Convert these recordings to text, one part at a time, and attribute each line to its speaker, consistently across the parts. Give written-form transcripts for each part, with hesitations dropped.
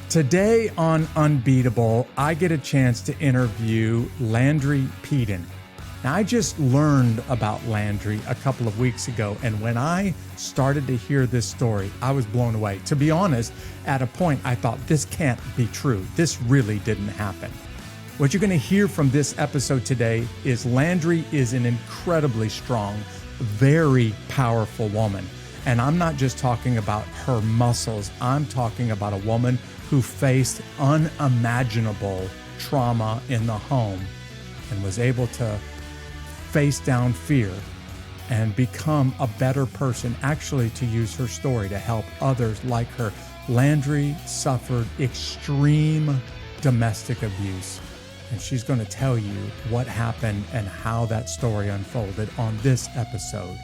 Speaker 1: Today on Unbeatable, I get a chance to interview Landri Peden. Now, I just learned about Landri a couple of weeks ago, and when I started to hear this story, I was blown away. To be honest, at a point, I thought, this can't be true. This really didn't happen. What you're going to hear from this episode today is Landri is an incredibly strong, very powerful woman. And I'm not just talking about her muscles. I'm talking about a woman who faced unimaginable trauma in the home and was able to face down fear and become a better person, actually to use her story to help others like her. Landri suffered extreme domestic abuse, and she's going to tell you what happened and how that story unfolded on this episode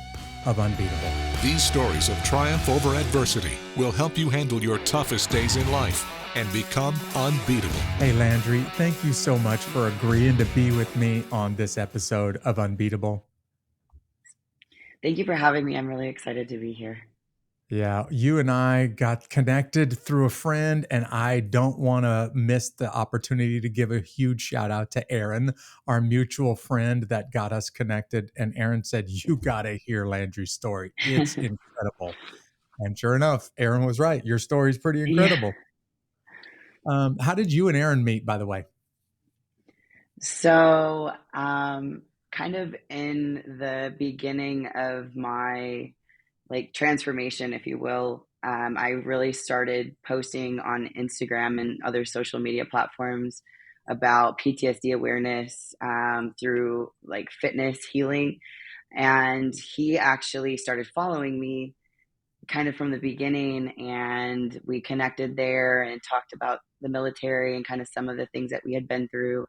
Speaker 1: of Unbeatable.
Speaker 2: These stories of triumph over adversity will help you handle your toughest days in life and become unbeatable.
Speaker 1: Hey, Landri, thank you so much for agreeing to be with me on this episode of Unbeatable.
Speaker 3: Thank you for having me. I'm really excited to be here.
Speaker 1: Yeah, you and I got connected through a friend, and I don't want to miss the opportunity to give a huge shout out to Aaron, our mutual friend that got us connected. And Aaron said, you got to hear Landri's story. It's incredible. And sure enough, Aaron was right. Your story is pretty incredible. Yeah. How did you and Aaron meet, by the way?
Speaker 3: So, kind of in the beginning of my transformation, if you will, I really started posting on Instagram and other social media platforms about PTSD awareness through fitness healing. And he actually started following me kind of from the beginning, and we connected there and talked about the military and kind of some of the things that we had been through.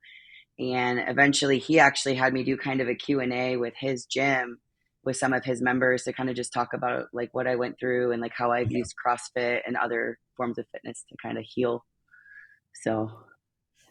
Speaker 3: And eventually he actually had me do kind of a Q&A with his gym with some of his members to kind of just talk about what I went through and how I've used CrossFit and other forms of fitness to kind of heal. So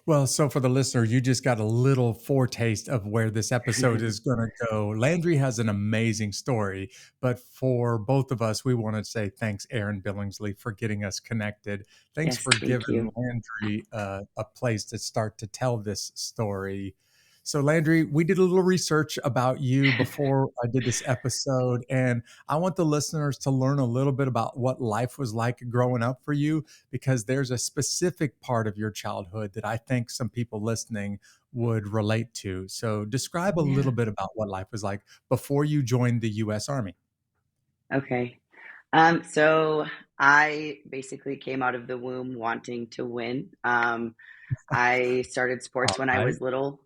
Speaker 1: for the listener, you just got a little foretaste of where this episode is going to go. Landri has an amazing story, but for both of us, we want to say thanks, Aaron Billingsley, for getting us connected. Thanks for giving Landri a place to start to tell this story. So Landri, we did a little research about you before I did this episode, and I want the listeners to learn a little bit about what life was like growing up for you, because there's a specific part of your childhood that I think some people listening would relate to. So describe a little bit about what life was like before you joined the U.S. Army.
Speaker 3: Okay. So I basically came out of the womb wanting to win. I started sports when I was little.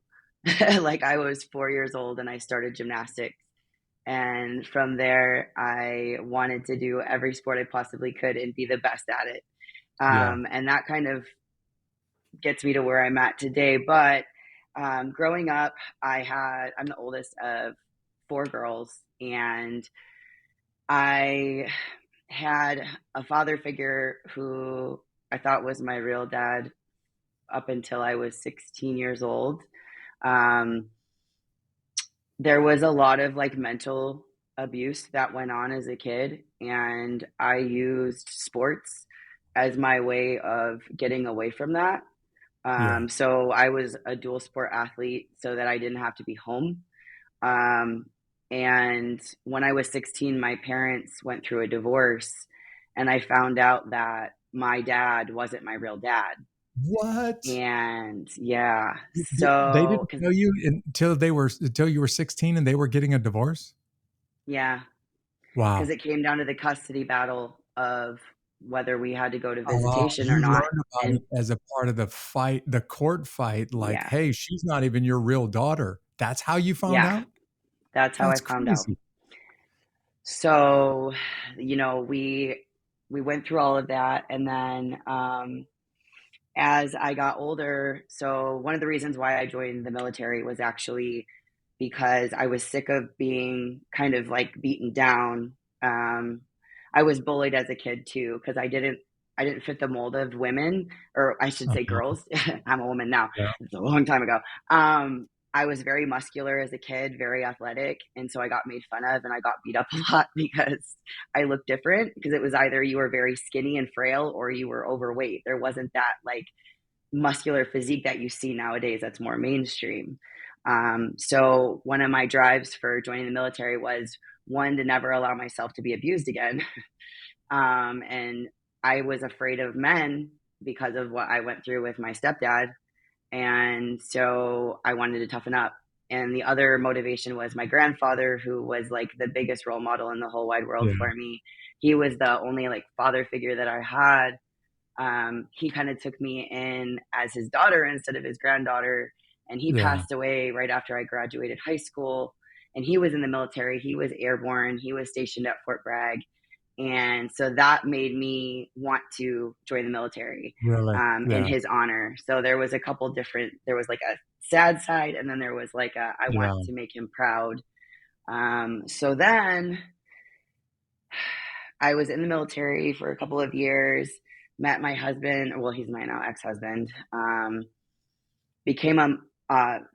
Speaker 3: I was 4 years old and I started gymnastics. And from there, I wanted to do every sport I possibly could and be the best at it. And that kind of gets me to where I'm at today. But growing up, I'm the oldest of 4 girls, and I had a father figure who I thought was my real dad up until I was 16 years old. There was a lot of mental abuse that went on as a kid, and I used sports as my way of getting away from that. So I was a dual sport athlete so that I didn't have to be home. And when I was 16, my parents went through a divorce, and I found out that my dad wasn't my real dad.
Speaker 1: What?
Speaker 3: And so
Speaker 1: they didn't tell you until you were 16 and they were getting a divorce?
Speaker 3: Yeah.
Speaker 1: Wow.
Speaker 3: Because it came down to the custody battle of whether we had to go to visitation or not.
Speaker 1: You learned about it as a part of the fight, the court fight, hey, she's not even your real daughter. That's how you found out?
Speaker 3: That's how I found out. So, we went through all of that, and then as I got older, so one of the reasons why I joined the military was actually because I was sick of being kind of beaten down. I was bullied as a kid too, because I didn't fit the mold of women, or I should say girls. I'm a woman now. Yeah. It's a long time ago. I was very muscular as a kid, very athletic. And so I got made fun of and I got beat up a lot because I looked different, because it was either you were very skinny and frail or you were overweight. There wasn't that like muscular physique that you see nowadays that's more mainstream. So one of my drives for joining the military was, one, to never allow myself to be abused again. And I was afraid of men because of what I went through with my stepdad. And so I wanted to toughen up. And the other motivation was my grandfather, who was like the biggest role model in the whole wide world
Speaker 1: Yeah.
Speaker 3: for me. He was the only like father figure that I had. He kind of took me in as his daughter instead of his granddaughter. And he
Speaker 1: Yeah.
Speaker 3: passed away right after I graduated high school. And he was in the military. He was airborne. He was stationed at Fort Bragg. And so that made me want to join the military,
Speaker 1: Really?
Speaker 3: in
Speaker 1: Yeah.
Speaker 3: his honor. So there was a couple different, there was like a sad side, and then there was like a, I want
Speaker 1: Yeah.
Speaker 3: to make him proud. So then I was in the military for a couple of years, met my husband. Well, he's my now ex-husband. Became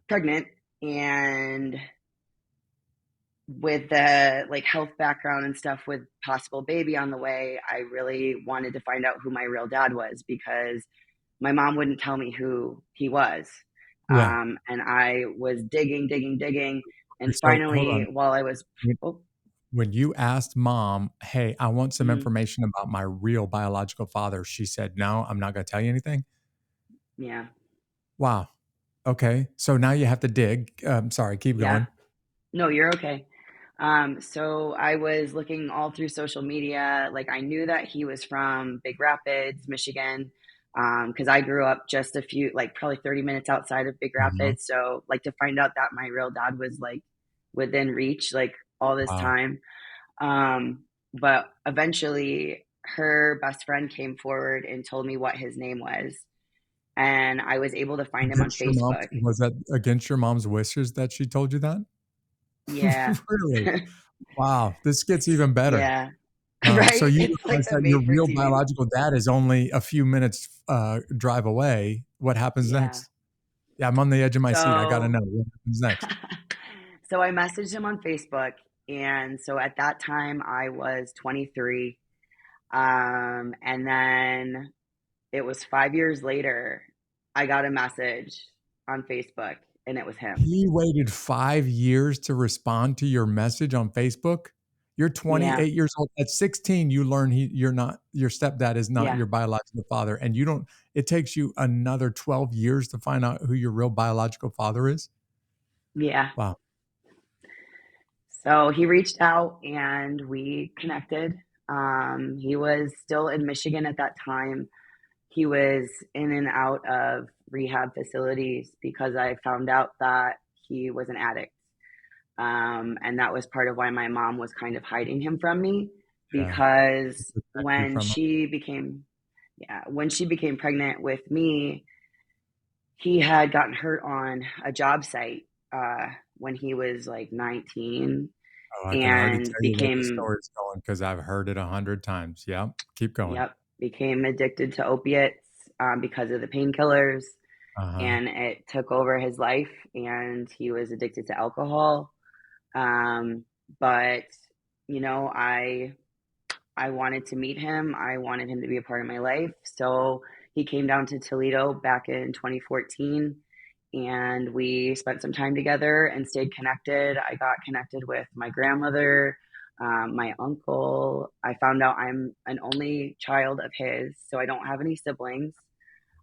Speaker 3: pregnant, and with the like health background and stuff with possible baby on the way, I really wanted to find out who my real dad was, because my mom wouldn't tell me who he was.
Speaker 1: Yeah.
Speaker 3: And I was digging, digging, digging. And
Speaker 1: So hold
Speaker 3: finally,
Speaker 1: on.
Speaker 3: while I was,
Speaker 1: When
Speaker 3: oh,
Speaker 1: when you asked mom, "Hey, I want some
Speaker 3: mm,
Speaker 1: information about my real biological father," she said, "No, I'm not gonna tell you anything?"
Speaker 3: yeah,
Speaker 1: Wow. Okay. So now you have to dig. Sorry, keep
Speaker 3: yeah,
Speaker 1: going.
Speaker 3: no, you're okay. So I was looking all through social media. Like I knew that he was from Big Rapids, Michigan, because I grew up just a few, like probably 30 minutes outside of Big
Speaker 1: Mhm.
Speaker 3: Rapids. So like to find out that my real dad was like within reach, like all this
Speaker 1: Wow.
Speaker 3: time. But eventually her best friend came forward and told me what his name was. And I was able to find him on
Speaker 1: Against your mom's
Speaker 3: Facebook.
Speaker 1: was that against your mom's wishes that she told you that?
Speaker 3: Yeah.
Speaker 1: Really? Wow, this gets even better.
Speaker 3: Yeah.
Speaker 1: So
Speaker 3: Right?
Speaker 1: you
Speaker 3: It's like
Speaker 1: realize
Speaker 3: the
Speaker 1: that your
Speaker 3: made for
Speaker 1: real
Speaker 3: TV.
Speaker 1: biological dad is only a few minutes, drive away. What happens
Speaker 3: Yeah.
Speaker 1: next? Yeah, I'm on the edge of my seat. I gotta
Speaker 3: So
Speaker 1: know what happens next.
Speaker 3: so I messaged him on Facebook, and so at that time I was 23. And then it was 5 years later, I got a message on Facebook, and it was him.
Speaker 1: He waited 5 years to respond to your message on Facebook? You're
Speaker 3: Yeah.
Speaker 1: 28 years old. At 16, you learn you're not your stepdad is not
Speaker 3: Yeah.
Speaker 1: your biological father, and you don't it takes you another 12 years to find out who your real biological father is?
Speaker 3: Yeah.
Speaker 1: Wow.
Speaker 3: So he reached out and we connected. He was still in Michigan at that time. He was in and out of rehab facilities because I found out that he was an addict. And that was part of why my mom was kind of hiding him from me,
Speaker 1: Yeah.
Speaker 3: because
Speaker 1: Protect you from
Speaker 3: when she became pregnant with me, he had gotten hurt on a job site when he was like 19,
Speaker 1: oh, I can already
Speaker 3: and
Speaker 1: tell you where this
Speaker 3: became,
Speaker 1: story's going because 'cause I've heard it 100 times. Yep. Keep going.
Speaker 3: yep, became addicted to opiates, because of the painkillers,
Speaker 1: Uh-huh.
Speaker 3: and it took over his life, and he was addicted to alcohol. But I wanted to meet him. I wanted him to be a part of my life. So he came down to Toledo back in 2014, and we spent some time together and stayed connected. I got connected with my grandmother, my uncle. I found out I'm an only child of his, so I don't have any siblings.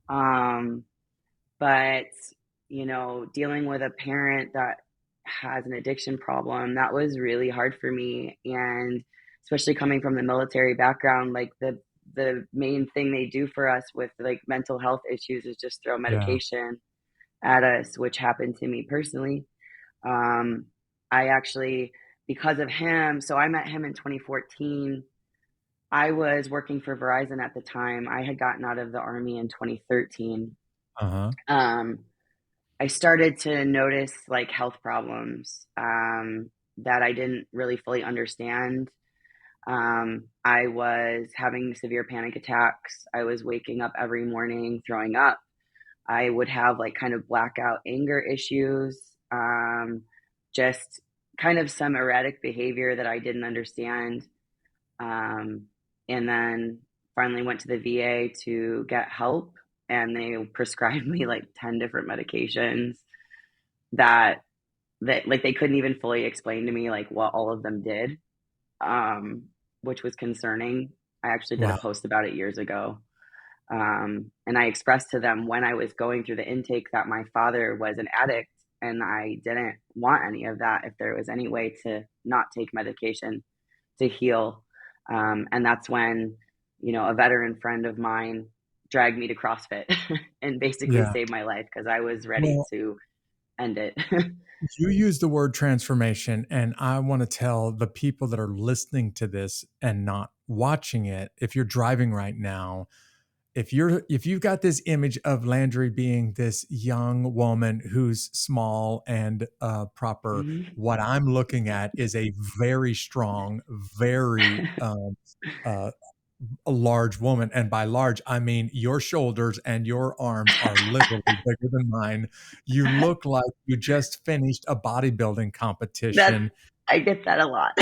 Speaker 3: Um, but, dealing with a parent that has an addiction problem, that was really hard for me. And especially coming from the military background, like the main thing they do for us with like mental health issues is just throw
Speaker 1: Yeah.
Speaker 3: medication at us, which happened to me personally. I actually, because of him, so I met him in 2014. I was working for Verizon at the time. I had gotten out of the army in 2013.
Speaker 1: Uh-huh.
Speaker 3: Um, I started to notice like health problems, that I didn't really fully understand. I was having severe panic attacks. I was waking up every morning throwing up. I would have like kind of blackout anger issues. just kind of some erratic behavior that I didn't understand. Um, and then finally went to the VA to get help, and they prescribed me like 10 different medications that like they couldn't even fully explain to me like what all of them did, um, which was concerning. I actually did a
Speaker 1: Wow.
Speaker 3: post about it years ago. And I expressed to them when I was going through the intake that my father was an addict, and I didn't want any of that if there was any way to not take medication to heal. And that's when, a veteran friend of mine dragged me to CrossFit and basically
Speaker 1: Yeah.
Speaker 3: saved my life because I was ready
Speaker 1: Well,
Speaker 3: to end it.
Speaker 1: you use the word transformation, and I want to tell the people that are listening to this and not watching it, if you're driving right now, if you've got this image of Landry being this young woman who's small and proper,
Speaker 3: Mhm.
Speaker 1: what I'm looking at is a very strong, very uh, a large woman. And by large, I mean your shoulders and your arms are literally bigger than mine. You look like you just finished a bodybuilding
Speaker 3: That's
Speaker 1: competition.
Speaker 3: I get that a lot.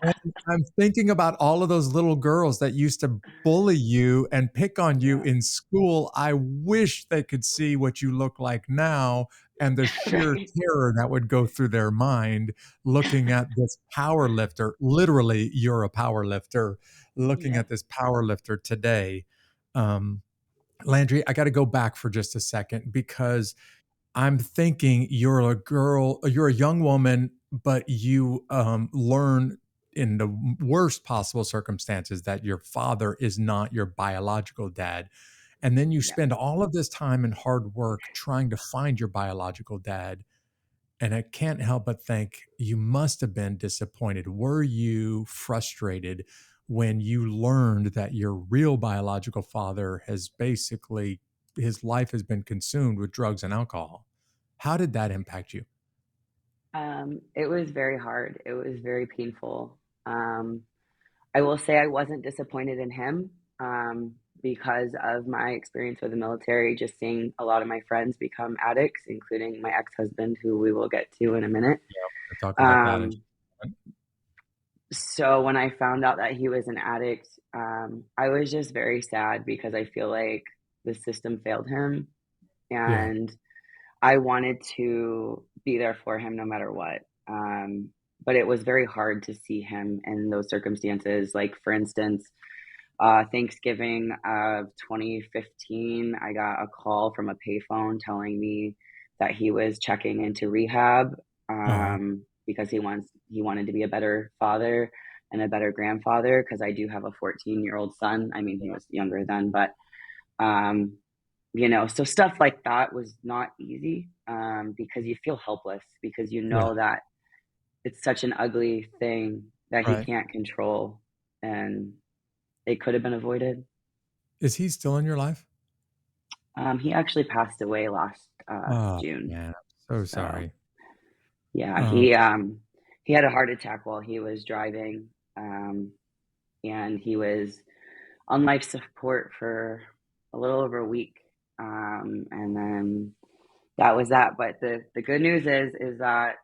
Speaker 1: And I'm thinking about all of those little girls that used to bully you and pick on you
Speaker 3: Yeah.
Speaker 1: in school. I wish they could see what you look like now and the sheer
Speaker 3: Right.
Speaker 1: terror that would go through their mind looking at this power lifter. Literally, you're a power lifter, looking
Speaker 3: Yeah.
Speaker 1: at this power lifter today. Um, Landry, I got to go back for just a second because I'm thinking you're a girl, you're a young woman, but you learn in the worst possible circumstances that your father is not your biological dad. And then you
Speaker 3: Yeah.
Speaker 1: spend all of this time and hard work trying to find your biological dad. And I can't help but think you must have been disappointed. Were you frustrated when you learned that your real biological father has basically, his life has been consumed with drugs and alcohol? How did that impact you?
Speaker 3: It was very hard. It was very painful. Um, I will say I wasn't disappointed in him, because of my experience with the military, just seeing a lot of my friends become addicts, including my ex-husband, who we will get to in a minute.
Speaker 1: Yeah, we'll talk about that in
Speaker 3: Um,
Speaker 1: just a moment.
Speaker 3: so when I found out that he was an addict, I was just very sad because I feel like the system failed him,
Speaker 1: Yeah.
Speaker 3: and I wanted to be there for him no matter what. But it was very hard to see him in those circumstances. Like, for instance, Thanksgiving of 2015, I got a call from a payphone telling me that he was checking into rehab,
Speaker 1: Uh-huh.
Speaker 3: because he wanted to be a better father and a better grandfather. Because I do have a 14-year-old son. I mean, he was younger then, but um, so stuff like that was not easy, because you feel helpless because you
Speaker 1: Yeah.
Speaker 3: know that it's such an ugly thing that he
Speaker 1: Right.
Speaker 3: can't control, and it could have been avoided.
Speaker 1: Is he still in your life?
Speaker 3: He actually passed away last
Speaker 1: Oh,
Speaker 3: June.
Speaker 1: man. I'm so
Speaker 3: So
Speaker 1: sorry.
Speaker 3: yeah,
Speaker 1: Um,
Speaker 3: he had a heart attack while he was driving, and he was on life support for a little over a week, and then that was that. But the good news is that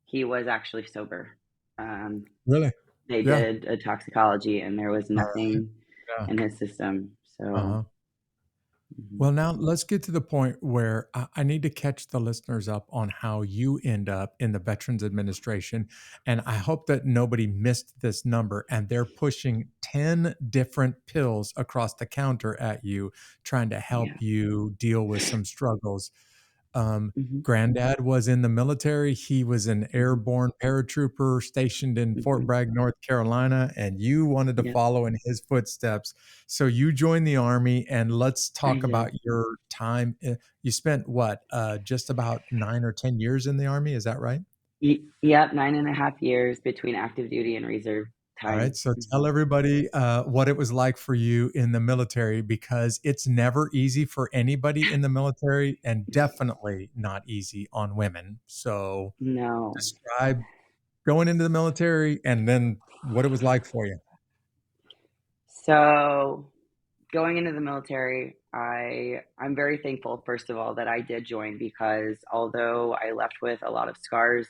Speaker 3: he was actually sober. Um,
Speaker 1: really?
Speaker 3: they
Speaker 1: Yeah.
Speaker 3: did a toxicology, and there was
Speaker 1: All right.
Speaker 3: nothing
Speaker 1: Yeah.
Speaker 3: in his system. So,
Speaker 1: Uh-huh.
Speaker 3: mhm.
Speaker 1: Well, now let's get to the point where I need to catch the listeners up on how you end up in the Veterans Administration. And I hope that nobody missed this number and they're pushing 10 different pills across the counter at you, trying to help
Speaker 3: Yeah.
Speaker 1: you deal with some struggles.
Speaker 3: Hmm.
Speaker 1: Granddad was in the military. He was an
Speaker 3: Hmm.
Speaker 1: airborne paratrooper stationed in Fort
Speaker 3: Hmm.
Speaker 1: Bragg, North Carolina, and you wanted to
Speaker 3: Yeah,
Speaker 1: follow in his footsteps. So you joined the Army, and let's
Speaker 3: I
Speaker 1: talk
Speaker 3: did.
Speaker 1: about your time. You spent what, just about 9 or 10 years in the Army? Is that right?
Speaker 3: Yep, 9.5 years between active duty and reserve
Speaker 1: All right.
Speaker 3: time.
Speaker 1: So
Speaker 3: Hmm.
Speaker 1: tell everybody what it was like for you in the military because it's never easy for anybody in the military and definitely not easy on women. So
Speaker 3: No.
Speaker 1: describe going into the military and then what it was like for you.
Speaker 3: So going into the military, I'm very thankful, first of all, that I did join, because although I left with a lot of scars,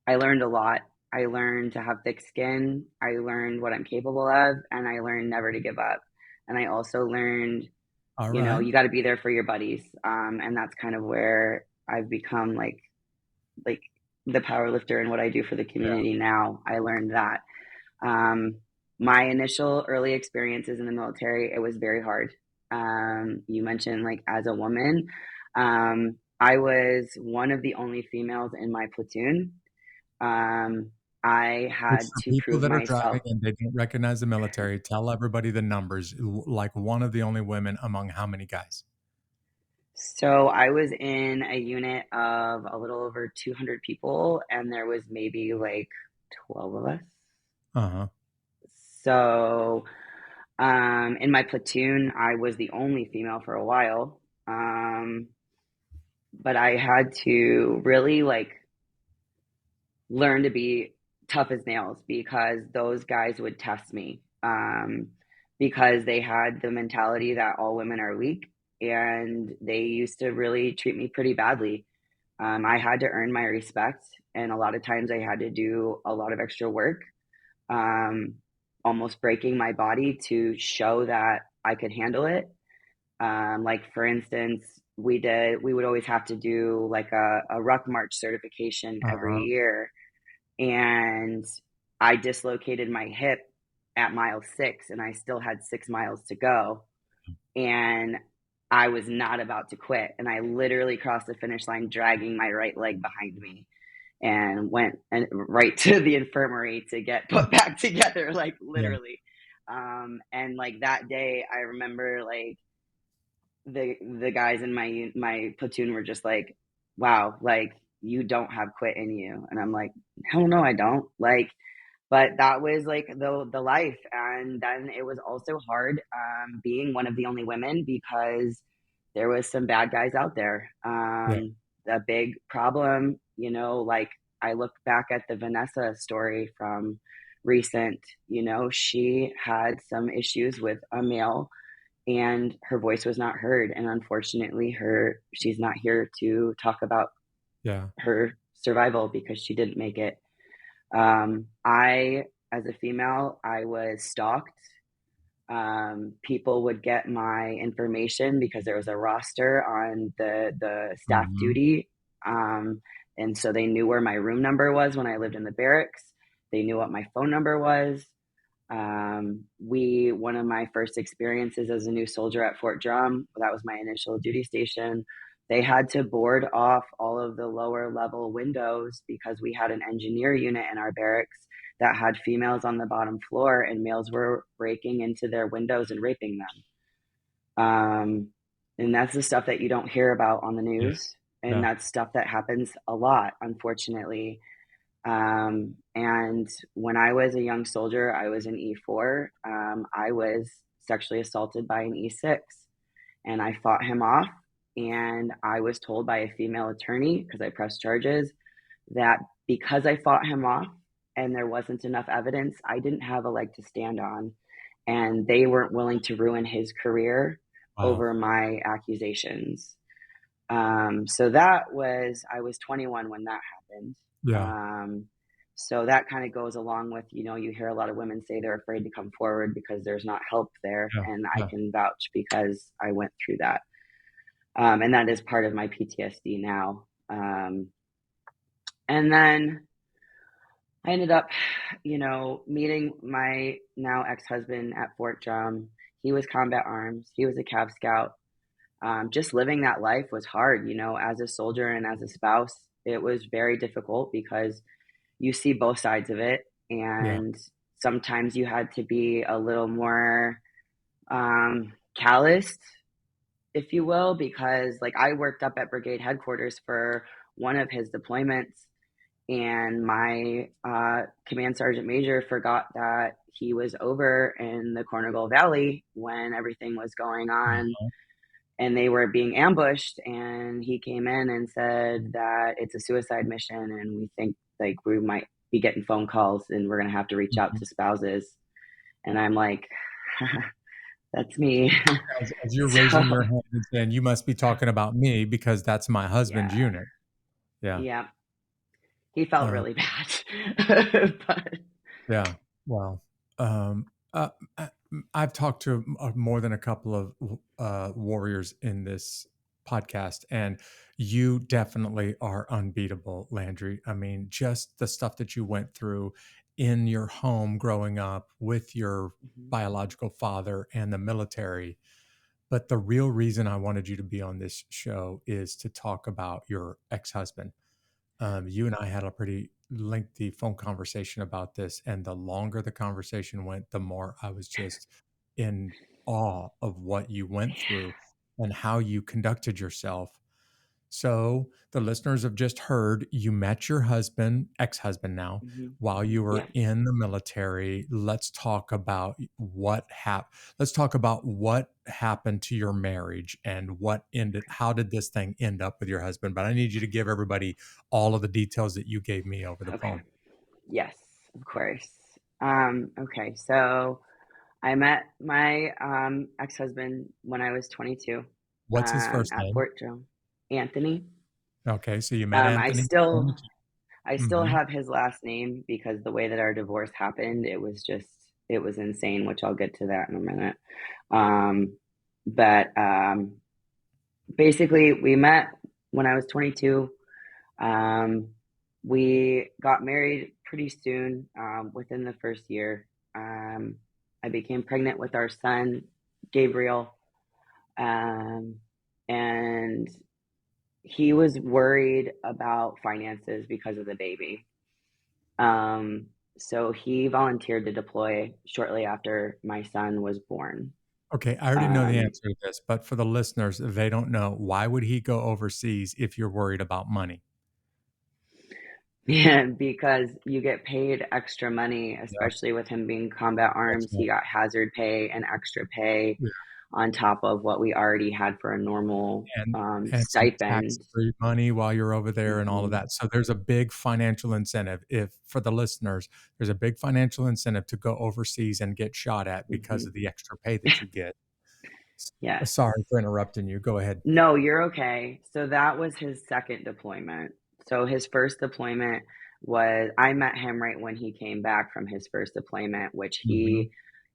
Speaker 3: I learned a lot. I learned to have thick skin. I learned what I'm capable of, and I learned never to give up. And I also learned,
Speaker 1: All
Speaker 3: you know,
Speaker 1: right.
Speaker 3: you got to be there for your buddies. And that's kind of where I've become like the power lifter and what I do for the
Speaker 1: Yeah.
Speaker 3: community now. I learned that. Um, my initial early experiences in the military, it was very hard. You mentioned, like, as a woman, I was one of the only females in my platoon. Um, I
Speaker 1: Which,
Speaker 3: had
Speaker 1: for
Speaker 3: to
Speaker 1: people
Speaker 3: prove
Speaker 1: that are
Speaker 3: myself.
Speaker 1: driving and they don't recognize the military, tell everybody the numbers. Like one of the only women among how many guys?
Speaker 3: So I was in a unit of a little over 200 people, and there was maybe like 12 of us.
Speaker 1: Uh-huh.
Speaker 3: So in my platoon, I was the only female for a while. But I had to really like learn to be tough as nails, because those guys would test me, because they had the mentality that all women are weak, and they used to really treat me pretty badly. I had to earn my respect, and a lot of times I had to do a lot of extra work, um, almost breaking my body to show that I could handle it. Like, for instance, we would always have to do like a ruck march certification every
Speaker 1: Uh-huh.
Speaker 3: year, and I dislocated my hip at mile 6, and I still had 6 miles to go, and I was not about to quit, and I literally crossed the finish line dragging my right leg behind me, and went and right to the infirmary to get put back together, like,
Speaker 1: Yeah.
Speaker 3: literally. And like that day, I remember, like, the guys in my platoon were just like, "Wow, like, you don't have quit in you," and I'm like, "Hell no, I don't." Like, but that was like the life. And then it was also hard, being one of the only women, because there was some bad guys out there.
Speaker 1: Yeah.
Speaker 3: A big problem, you know, like, I look back at the Vanessa story from recent, you know, she had some issues with a male, and her voice was not heard, and unfortunately she's not here to talk about
Speaker 1: Yeah.
Speaker 3: her survival, because she didn't make it. I, as a female, I was stalked. People would get my information because there was a roster on the staff
Speaker 1: Mm-hmm.
Speaker 3: duty. Um, and so they knew where my room number was when I lived in the barracks. They knew what my phone number was. One of my first experiences as a new soldier at Fort Drum, that was my initial duty station. They had to board off all of the lower level windows, because we had an engineer unit in our barracks that had females on the bottom floor, and males were breaking into their windows and raping them. And that's the stuff that you don't hear about on the
Speaker 1: Yeah.
Speaker 3: news. And
Speaker 1: Yeah.
Speaker 3: that's stuff that happens a lot, unfortunately. And when I was a young soldier, I was an E4. I was sexually assaulted by an E6, and I fought him off. And I was told by a female attorney, because I pressed charges, that because I fought him off and there wasn't enough evidence, I didn't have a leg to stand on. And they weren't willing to ruin his career
Speaker 1: Wow.
Speaker 3: over my accusations. So that was, I was 21 when that happened.
Speaker 1: Yeah.
Speaker 3: Um, so that kind of goes along with, you know, you hear a lot of women say they're afraid to come forward because there's not help there.
Speaker 1: Yeah.
Speaker 3: And I
Speaker 1: Yeah.
Speaker 3: can vouch, because I went through that. And that is part of my PTSD now. And then I ended up, you know, meeting my now ex-husband at Fort Drum. He was combat arms. He was a Cav Scout. Just living that life was hard, you know, as a soldier and as a spouse. It was very difficult, because you see both sides of it.
Speaker 1: Yeah.
Speaker 3: And sometimes you had to be a little more calloused, if you will, because, like, I worked up at brigade headquarters for one of his deployments, and my command sergeant major forgot that he was over in the Cornwall Valley when everything was going on,
Speaker 1: Uh-huh.
Speaker 3: and they were being ambushed, and he came in and said that it's a suicide mission, and we think, like, we might be getting phone calls, and we're going to have to reach out
Speaker 1: Mhm.
Speaker 3: to spouses. And I'm like, That's me.
Speaker 1: As you're raising
Speaker 3: So
Speaker 1: your hand and saying, you must be talking about me because that's my husband's
Speaker 3: yeah,
Speaker 1: unit. Yeah.
Speaker 3: yeah, he felt
Speaker 1: Uh,
Speaker 3: really bad, but
Speaker 1: yeah. Wow. Um, uh, I- I've talked to more than a couple of warriors in this podcast, and you definitely are unbeatable, Landry. I mean, just the stuff that you went through in your home growing up with your
Speaker 3: mhm,
Speaker 1: biological father and the military. But the real reason I wanted you to be on this show is to talk about your ex-husband. You and I had a pretty lengthy phone conversation about this, and the longer the conversation went, the more I was just in awe of what you went through and how you conducted yourself. So the listeners have just heard you met your husband, ex-husband now,
Speaker 3: mhm,
Speaker 1: while you were
Speaker 3: yeah,
Speaker 1: in the military. Let's talk about what happened. Let's talk about what happened to your marriage and what ended. How did this thing end up with your husband? But I need you to give everybody all of the details that you gave me over the
Speaker 3: okay,
Speaker 1: phone.
Speaker 3: yes, of course. Okay, so I met my ex-husband when I was 22
Speaker 1: What's his first
Speaker 3: at
Speaker 1: name?
Speaker 3: Fort Joe, Anthony.
Speaker 1: Okay, so you met
Speaker 3: Um, I
Speaker 1: Anthony.
Speaker 3: still I still
Speaker 1: Mm-hmm.
Speaker 3: have his last name because the way that our divorce happened, it was insane, which I'll get to that in a minute. Um, but basically, we met when I was 22. Um, we got married pretty soon, within the first year. Um, I became pregnant with our son, Gabriel, um, and he was worried about finances because of the baby. Um, so he volunteered to deploy shortly after my son was born.
Speaker 1: Okay, I already know the
Speaker 3: Um,
Speaker 1: answer to this, but for the listeners, if they don't know, why would he go overseas if you're worried about money?
Speaker 3: yeah, because you get paid extra money,
Speaker 1: Yeah,
Speaker 3: especially with him being combat
Speaker 1: that's
Speaker 3: arms. He
Speaker 1: right.
Speaker 3: got hazard pay and extra pay
Speaker 1: Yeah.
Speaker 3: on top of what we already had for a normal
Speaker 1: And some
Speaker 3: stipend.
Speaker 1: tax-free money while you're over there and all of
Speaker 3: Hmm.
Speaker 1: that. So there's a big financial incentive. If for the listeners, there's a big financial incentive to go overseas and get shot at because
Speaker 3: Hmm.
Speaker 1: of the extra pay that you get.
Speaker 3: Yes.
Speaker 1: Sorry for interrupting you. Go ahead.
Speaker 3: No, you're okay. So that was his second deployment. So his first deployment was I met him right when he came back from his first deployment, which
Speaker 1: Mhm.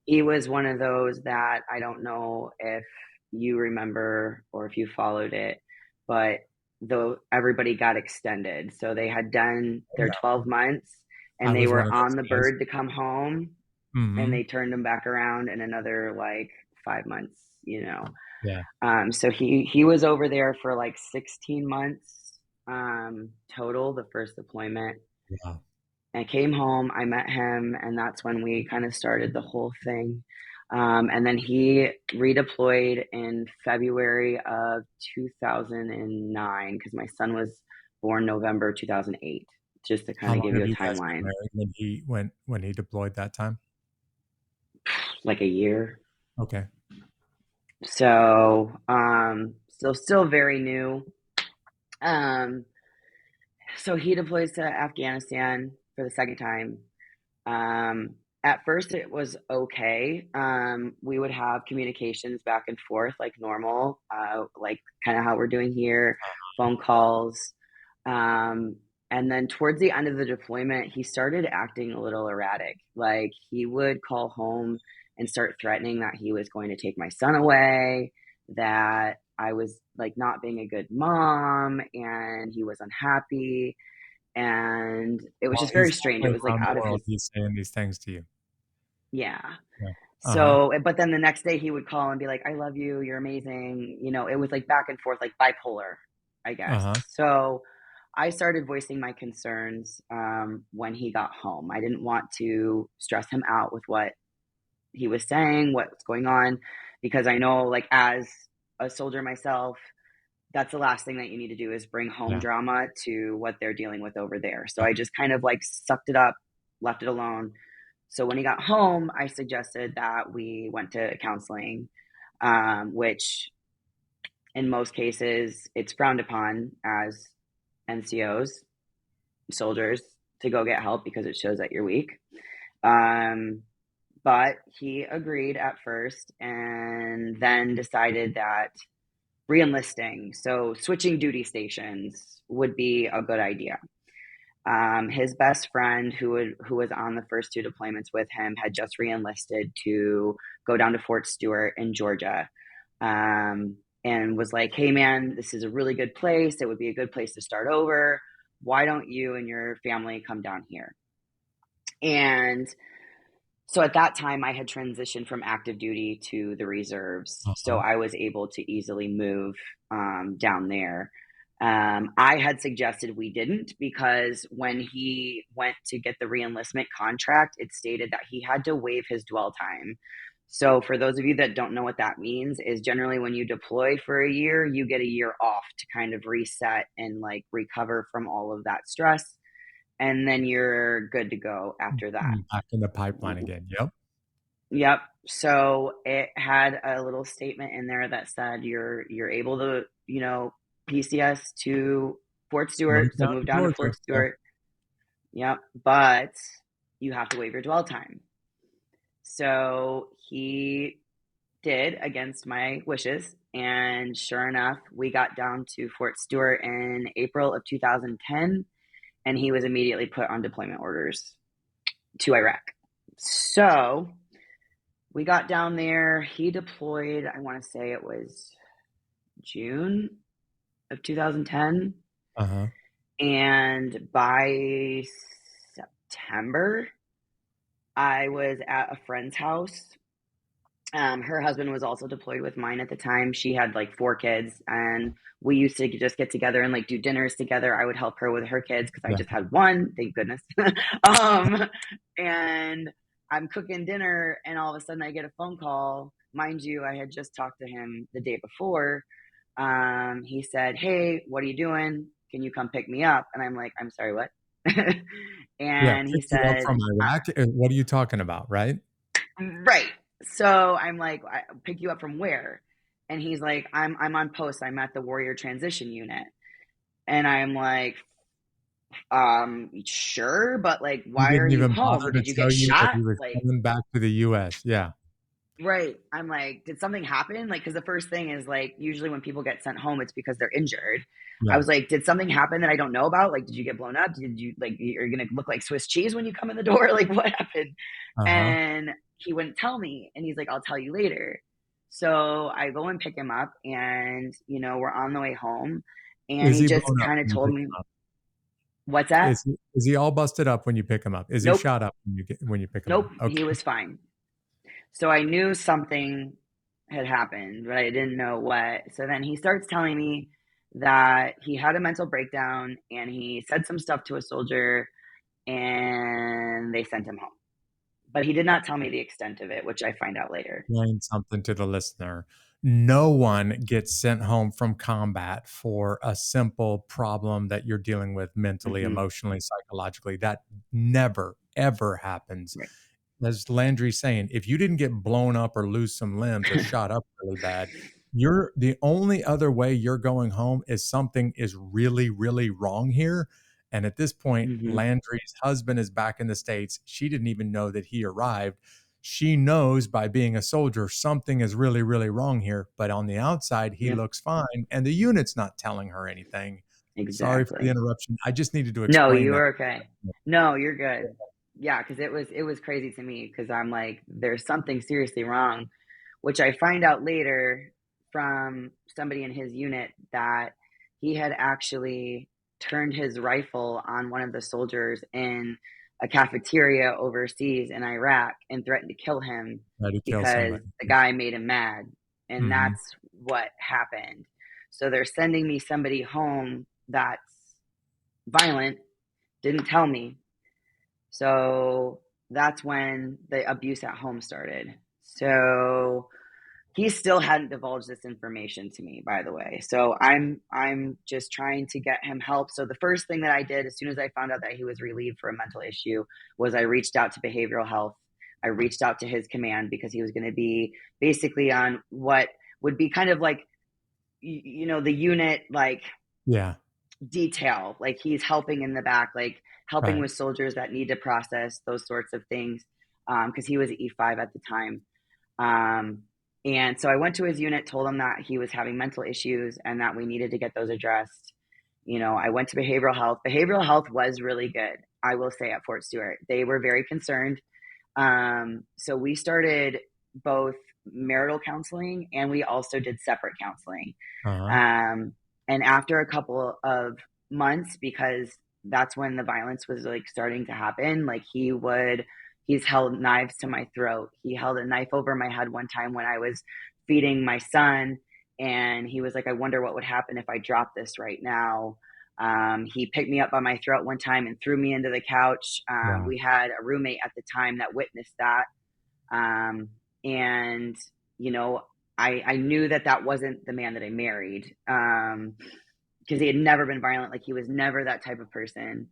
Speaker 3: he was one of those that I don't know if you remember or if you followed it, but though everybody got extended. So they had done
Speaker 1: Oh,
Speaker 3: their
Speaker 1: yeah.
Speaker 3: 12 months and
Speaker 1: I
Speaker 3: they
Speaker 1: was one
Speaker 3: were
Speaker 1: of
Speaker 3: on
Speaker 1: those
Speaker 3: the
Speaker 1: guys.
Speaker 3: bird to come home and
Speaker 1: Mhm.
Speaker 3: they turned him back around in another like 5 months, you know.
Speaker 1: Yeah.
Speaker 3: So he was over there for like 16 months total, the first deployment.
Speaker 1: Wow.
Speaker 3: I came home, I met him, and that's when we kind of started the whole thing. And then he redeployed in February of 2009 because my son was born November 2008, just to kind
Speaker 1: How
Speaker 3: of
Speaker 1: long
Speaker 3: give
Speaker 1: have
Speaker 3: you a
Speaker 1: you guys been
Speaker 3: timeline,
Speaker 1: married when he deployed that time?
Speaker 3: like a year.
Speaker 1: Okay.
Speaker 3: So, still very new. Um, So he deploys to Afghanistan for the second time. At first, it was okay. We would have communications back and forth like normal, like kind of how we're doing here, phone calls. Um, and then towards the end of the deployment, he started acting a little erratic. Like he would call home and start threatening that he was going to take my son away, that I was like not being a good mom, and he was unhappy and it was
Speaker 1: While
Speaker 3: just very
Speaker 1: he's
Speaker 3: strange. It
Speaker 1: halfway
Speaker 3: was like
Speaker 1: around the
Speaker 3: out of
Speaker 1: world,
Speaker 3: his,
Speaker 1: he's saying these things to you.
Speaker 3: yeah.
Speaker 1: Yeah. Uh-huh.
Speaker 3: So, but then the next day he would call and be like, I love you. You're amazing. You know, it was like back and forth, like bipolar, I guess.
Speaker 1: Uh-huh.
Speaker 3: So I started voicing my concerns when he got home. I didn't want to stress him out with what he was saying, what's going on, because I know, like, as a soldier myself, that's the last thing that you need to do is bring home
Speaker 1: Yeah.
Speaker 3: drama to what they're dealing with over there. So I just kind of like sucked it up, left it alone. So when he got home, I suggested that we went to counseling, which in most cases it's frowned upon as NCOs, soldiers, to go get help because it shows that you're weak. Um, But he agreed at first and then decided that reenlisting, so switching duty stations, would be a good idea. His best friend, who was on the first two deployments with him, had just reenlisted to go down to Fort Stewart in Georgia, and was like, "Hey, man, this is a really good place. It would be a good place to start over. Why don't you and your family come down here?" And so at that time, I had transitioned from active duty to the reserves, so
Speaker 1: Uh-huh.
Speaker 3: I was able to easily move down there. I had suggested we didn't, because when he went to get the reenlistment contract, it stated that he had to waive his dwell time. So for those of you that don't know what that means, is generally when you deploy for a year, you get a year off to kind of reset and like recover from all of that stress, and then you're good to go after that.
Speaker 1: Back in the pipeline again. Yep.
Speaker 3: Yep. So it had a little statement in there that said you're able to, PCS to Fort
Speaker 1: Move
Speaker 3: Stewart, so
Speaker 1: down
Speaker 3: move
Speaker 1: to
Speaker 3: down to
Speaker 1: Georgia.
Speaker 3: Fort
Speaker 1: Yep.
Speaker 3: Stewart. Yep. But you have to waive your dwell time. So he did, against my wishes, and sure enough, we got down to Fort Stewart in April of 2010, and he was immediately put on deployment orders to Iraq. So we got down there. He deployed, I want to say it was June of 2010.
Speaker 1: Uh-huh.
Speaker 3: And by September, I was at a friend's house. Her husband was also deployed with mine at the time. She had like 4 kids, and we used to just get together and like do dinners together. I would help her with her kids because I
Speaker 1: Yeah.
Speaker 3: just had one, thank goodness. um, and I'm cooking dinner, and all of a sudden I get a phone call. Mind you, I had just talked to him the day before. He said, "Hey, what are you doing? Can you come pick me up?" And I'm like, "I'm sorry, what?"
Speaker 1: Yeah.
Speaker 3: And he
Speaker 1: Pick you up
Speaker 3: said,
Speaker 1: from Iraq. What are you talking about? Right.
Speaker 3: "Right." So I'm like, "I pick you up from where?" And he's like, I'm on post. I'm at the Warrior Transition Unit." And I'm like, sure, but like,
Speaker 1: He
Speaker 3: why are
Speaker 1: didn't
Speaker 3: you
Speaker 1: even bother
Speaker 3: home?
Speaker 1: to
Speaker 3: Did you
Speaker 1: tell
Speaker 3: get
Speaker 1: you that
Speaker 3: shot?
Speaker 1: he was
Speaker 3: Like,
Speaker 1: coming back to the US. Yeah.
Speaker 3: right. I'm like, did something happen? Like, because the first thing is like, usually when people get sent home, it's because they're injured. I
Speaker 1: Yeah.
Speaker 3: was like, did something happen that I don't know about? Like, did you get blown up? Did you, like, you're going to look like Swiss cheese when you come in the door? Like, what happened?
Speaker 1: Uh-huh.
Speaker 3: And he wouldn't tell me. And he's like, I'll tell you later. So I go and pick him up, and, we're on the way home. And
Speaker 1: Is
Speaker 3: he
Speaker 1: he
Speaker 3: just
Speaker 1: blown up
Speaker 3: kind of
Speaker 1: when you
Speaker 3: told
Speaker 1: pick
Speaker 3: me,
Speaker 1: him up?
Speaker 3: what's that?
Speaker 1: Is he all busted up when you pick him up? Is he
Speaker 3: Nope.
Speaker 1: shot up when you pick him
Speaker 3: Nope.
Speaker 1: up?
Speaker 3: He
Speaker 1: Okay.
Speaker 3: was fine. So I knew something had happened, but I didn't know what. So then he starts telling me that he had a mental breakdown and he said some stuff to a soldier and they sent him home. But he did not tell me the extent of it, which I find out later.
Speaker 1: Explain something to the listener. No one gets sent home from combat for a simple problem that you're dealing with mentally,
Speaker 3: Mm-hmm.
Speaker 1: emotionally, psychologically. That never, ever happens.
Speaker 3: Right.
Speaker 1: As Landry's saying, if you didn't get blown up or lose some limbs or shot up really bad, you're the only other way you're going home is something is really, really wrong here. And at this point,
Speaker 3: Mm-hmm.
Speaker 1: Landry's husband is back in the States. She didn't even know that he arrived. She knows by being a soldier, something is really, really wrong here. But on the outside, he
Speaker 3: Yep.
Speaker 1: looks fine. And the unit's not telling her anything. Sorry for the
Speaker 3: Exactly.
Speaker 1: interruption. I just needed to
Speaker 3: No,
Speaker 1: explain
Speaker 3: you
Speaker 1: that.
Speaker 3: were okay. No, you're good. Yeah, because it was crazy to me because I'm like, there's something seriously wrong, which I find out later from somebody in his unit that he had actually turned his rifle on one of the soldiers in a cafeteria overseas in Iraq and threatened to kill him
Speaker 1: Try to kill
Speaker 3: because
Speaker 1: somebody.
Speaker 3: the guy made him mad. And
Speaker 1: Hmm.
Speaker 3: that's what happened. So they're sending me somebody home that's violent, didn't tell me. So that's when the abuse at home started. So he still hadn't divulged this information to me, by the way. So I'm just trying to get him help. So the first thing that I did as soon as I found out that he was relieved for a mental issue was I reached out to behavioral health. I reached out to his command because he was going to be basically on what would be kind of like, the unit, like
Speaker 1: Yeah.
Speaker 3: detail, like he's helping in the back, like helping
Speaker 1: Right.
Speaker 3: with soldiers that need to process those sorts of things. because he was E5 at the time. And so I went to his unit, told him that he was having mental issues and that we needed to get those addressed. I went to behavioral health. Behavioral health was really good, I will say, at Fort Stewart. They were very concerned. So we started both marital counseling and we also did separate counseling. And after a couple of months, because that's when the violence was like starting to happen, like he's held knives to my throat. He held a knife over my head one time when I was feeding my son. And he was like, I wonder what would happen if I dropped this right now. He picked me up by my throat one time and threw me into the couch.
Speaker 1: Wow.
Speaker 3: We had a roommate at the time that witnessed that. And, I knew that wasn't the man that I married, because he had never been violent. Like, he was never that type of person.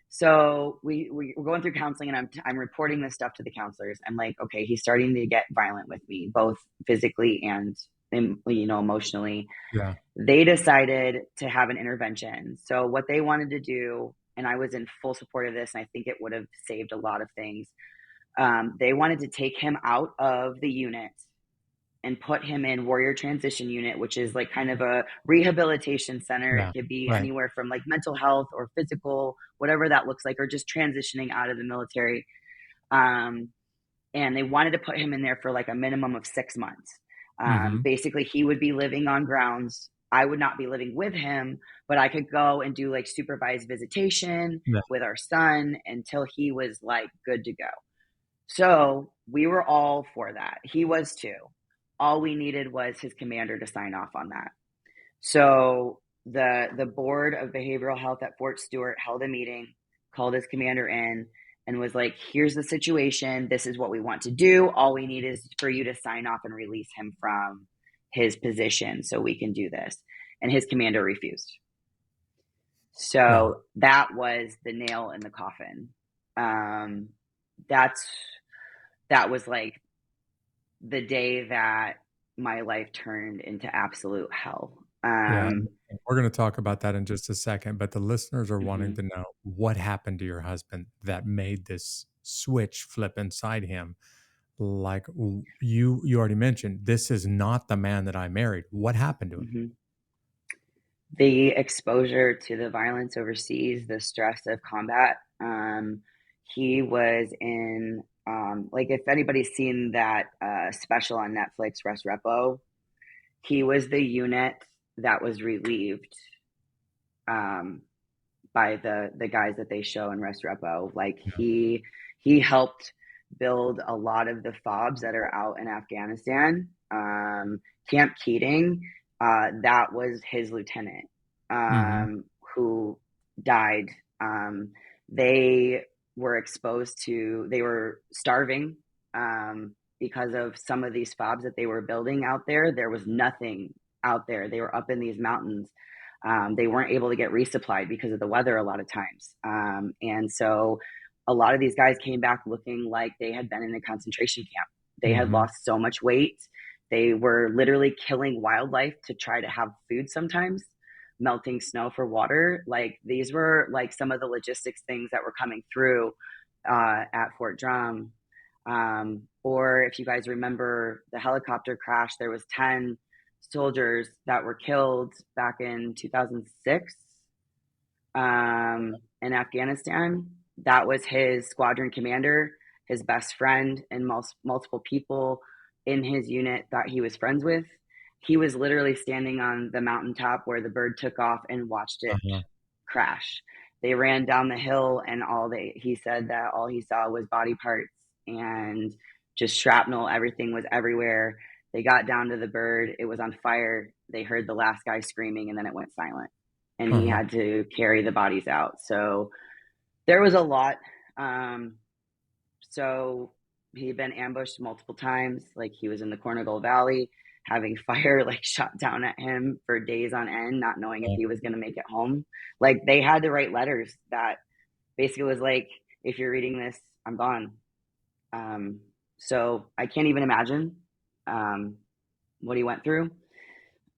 Speaker 3: So we were going through counseling, and I'm reporting this stuff to the counselors. I'm like, okay, he's starting to get violent with me, both physically and, emotionally.
Speaker 1: Yeah.
Speaker 3: They decided to have an intervention. So what they wanted to do, and I was in full support of this, and I think it would have saved a lot of things. They wanted to take him out of the unit and put him in warrior transition unit, which is like kind of a rehabilitation center.
Speaker 1: Yeah,
Speaker 3: it could be
Speaker 1: right.
Speaker 3: anywhere from like mental health or physical, whatever that looks like, or just transitioning out of the military. And they wanted to put him in there for like a minimum of 6 months. Basically, he would be living on grounds. I would not be living with him, but I could go and do like supervised visitation
Speaker 1: Yeah.
Speaker 3: with our son until he was like good to go. So we were all for that. He was too. All we needed was his commander to sign off on that. So the board of behavioral health at Fort Stewart held a meeting, called his commander in, and was like, here's the situation. This is what we want to do. All we need is for you to sign off and release him from his position so we can do this. And his commander refused. So that was the nail in the coffin. That was like the day that my life turned into absolute hell.
Speaker 1: Yeah, we're going to talk about that in just a second, but the listeners are wanting to know what happened to your husband that made this switch flip inside him. Like you already mentioned, this is not the man that I married. What happened to him?
Speaker 3: The exposure to the violence overseas, the stress of combat. He was in, like, if anybody's seen that special on Netflix, Rest Repo, he was the unit that was relieved by the guys that they show in Rest Repo. Like, he helped build a lot of the FOBs that are out in Afghanistan. Camp Keating, that was his lieutenant who died. They were they were starving because of some of these FOBs that they were building out there. There was nothing out there. They were up in these mountains. They weren't able to get resupplied because of the weather a lot of times. And so a lot of these guys came back looking like they had been in a concentration camp. They had lost so much weight. They were literally killing wildlife to try to have food sometimes, melting snow for water. Like, these were like some of the logistics things that were coming through at Fort Drum. Or if you guys remember the helicopter crash, there was 10 soldiers that were killed back in 2006 in Afghanistan. That was his squadron commander, his best friend, and multiple people in his unit that he was friends with. He was literally standing on the mountaintop where the bird took off and watched it crash. They ran down the hill, and he said that all he saw was body parts and just shrapnel. Everything was everywhere. They got down to the bird. It was on fire. They heard the last guy screaming, and then it went silent. And he had to carry the bodies out. So there was a lot. So he'd been ambushed multiple times. Like, he was in the Cornwall Valley, having fire like shot down at him for days on end, not knowing if he was going to make it home. Like, they had to write letters that basically was like, if you're reading this, I'm gone. So I can't even imagine what he went through.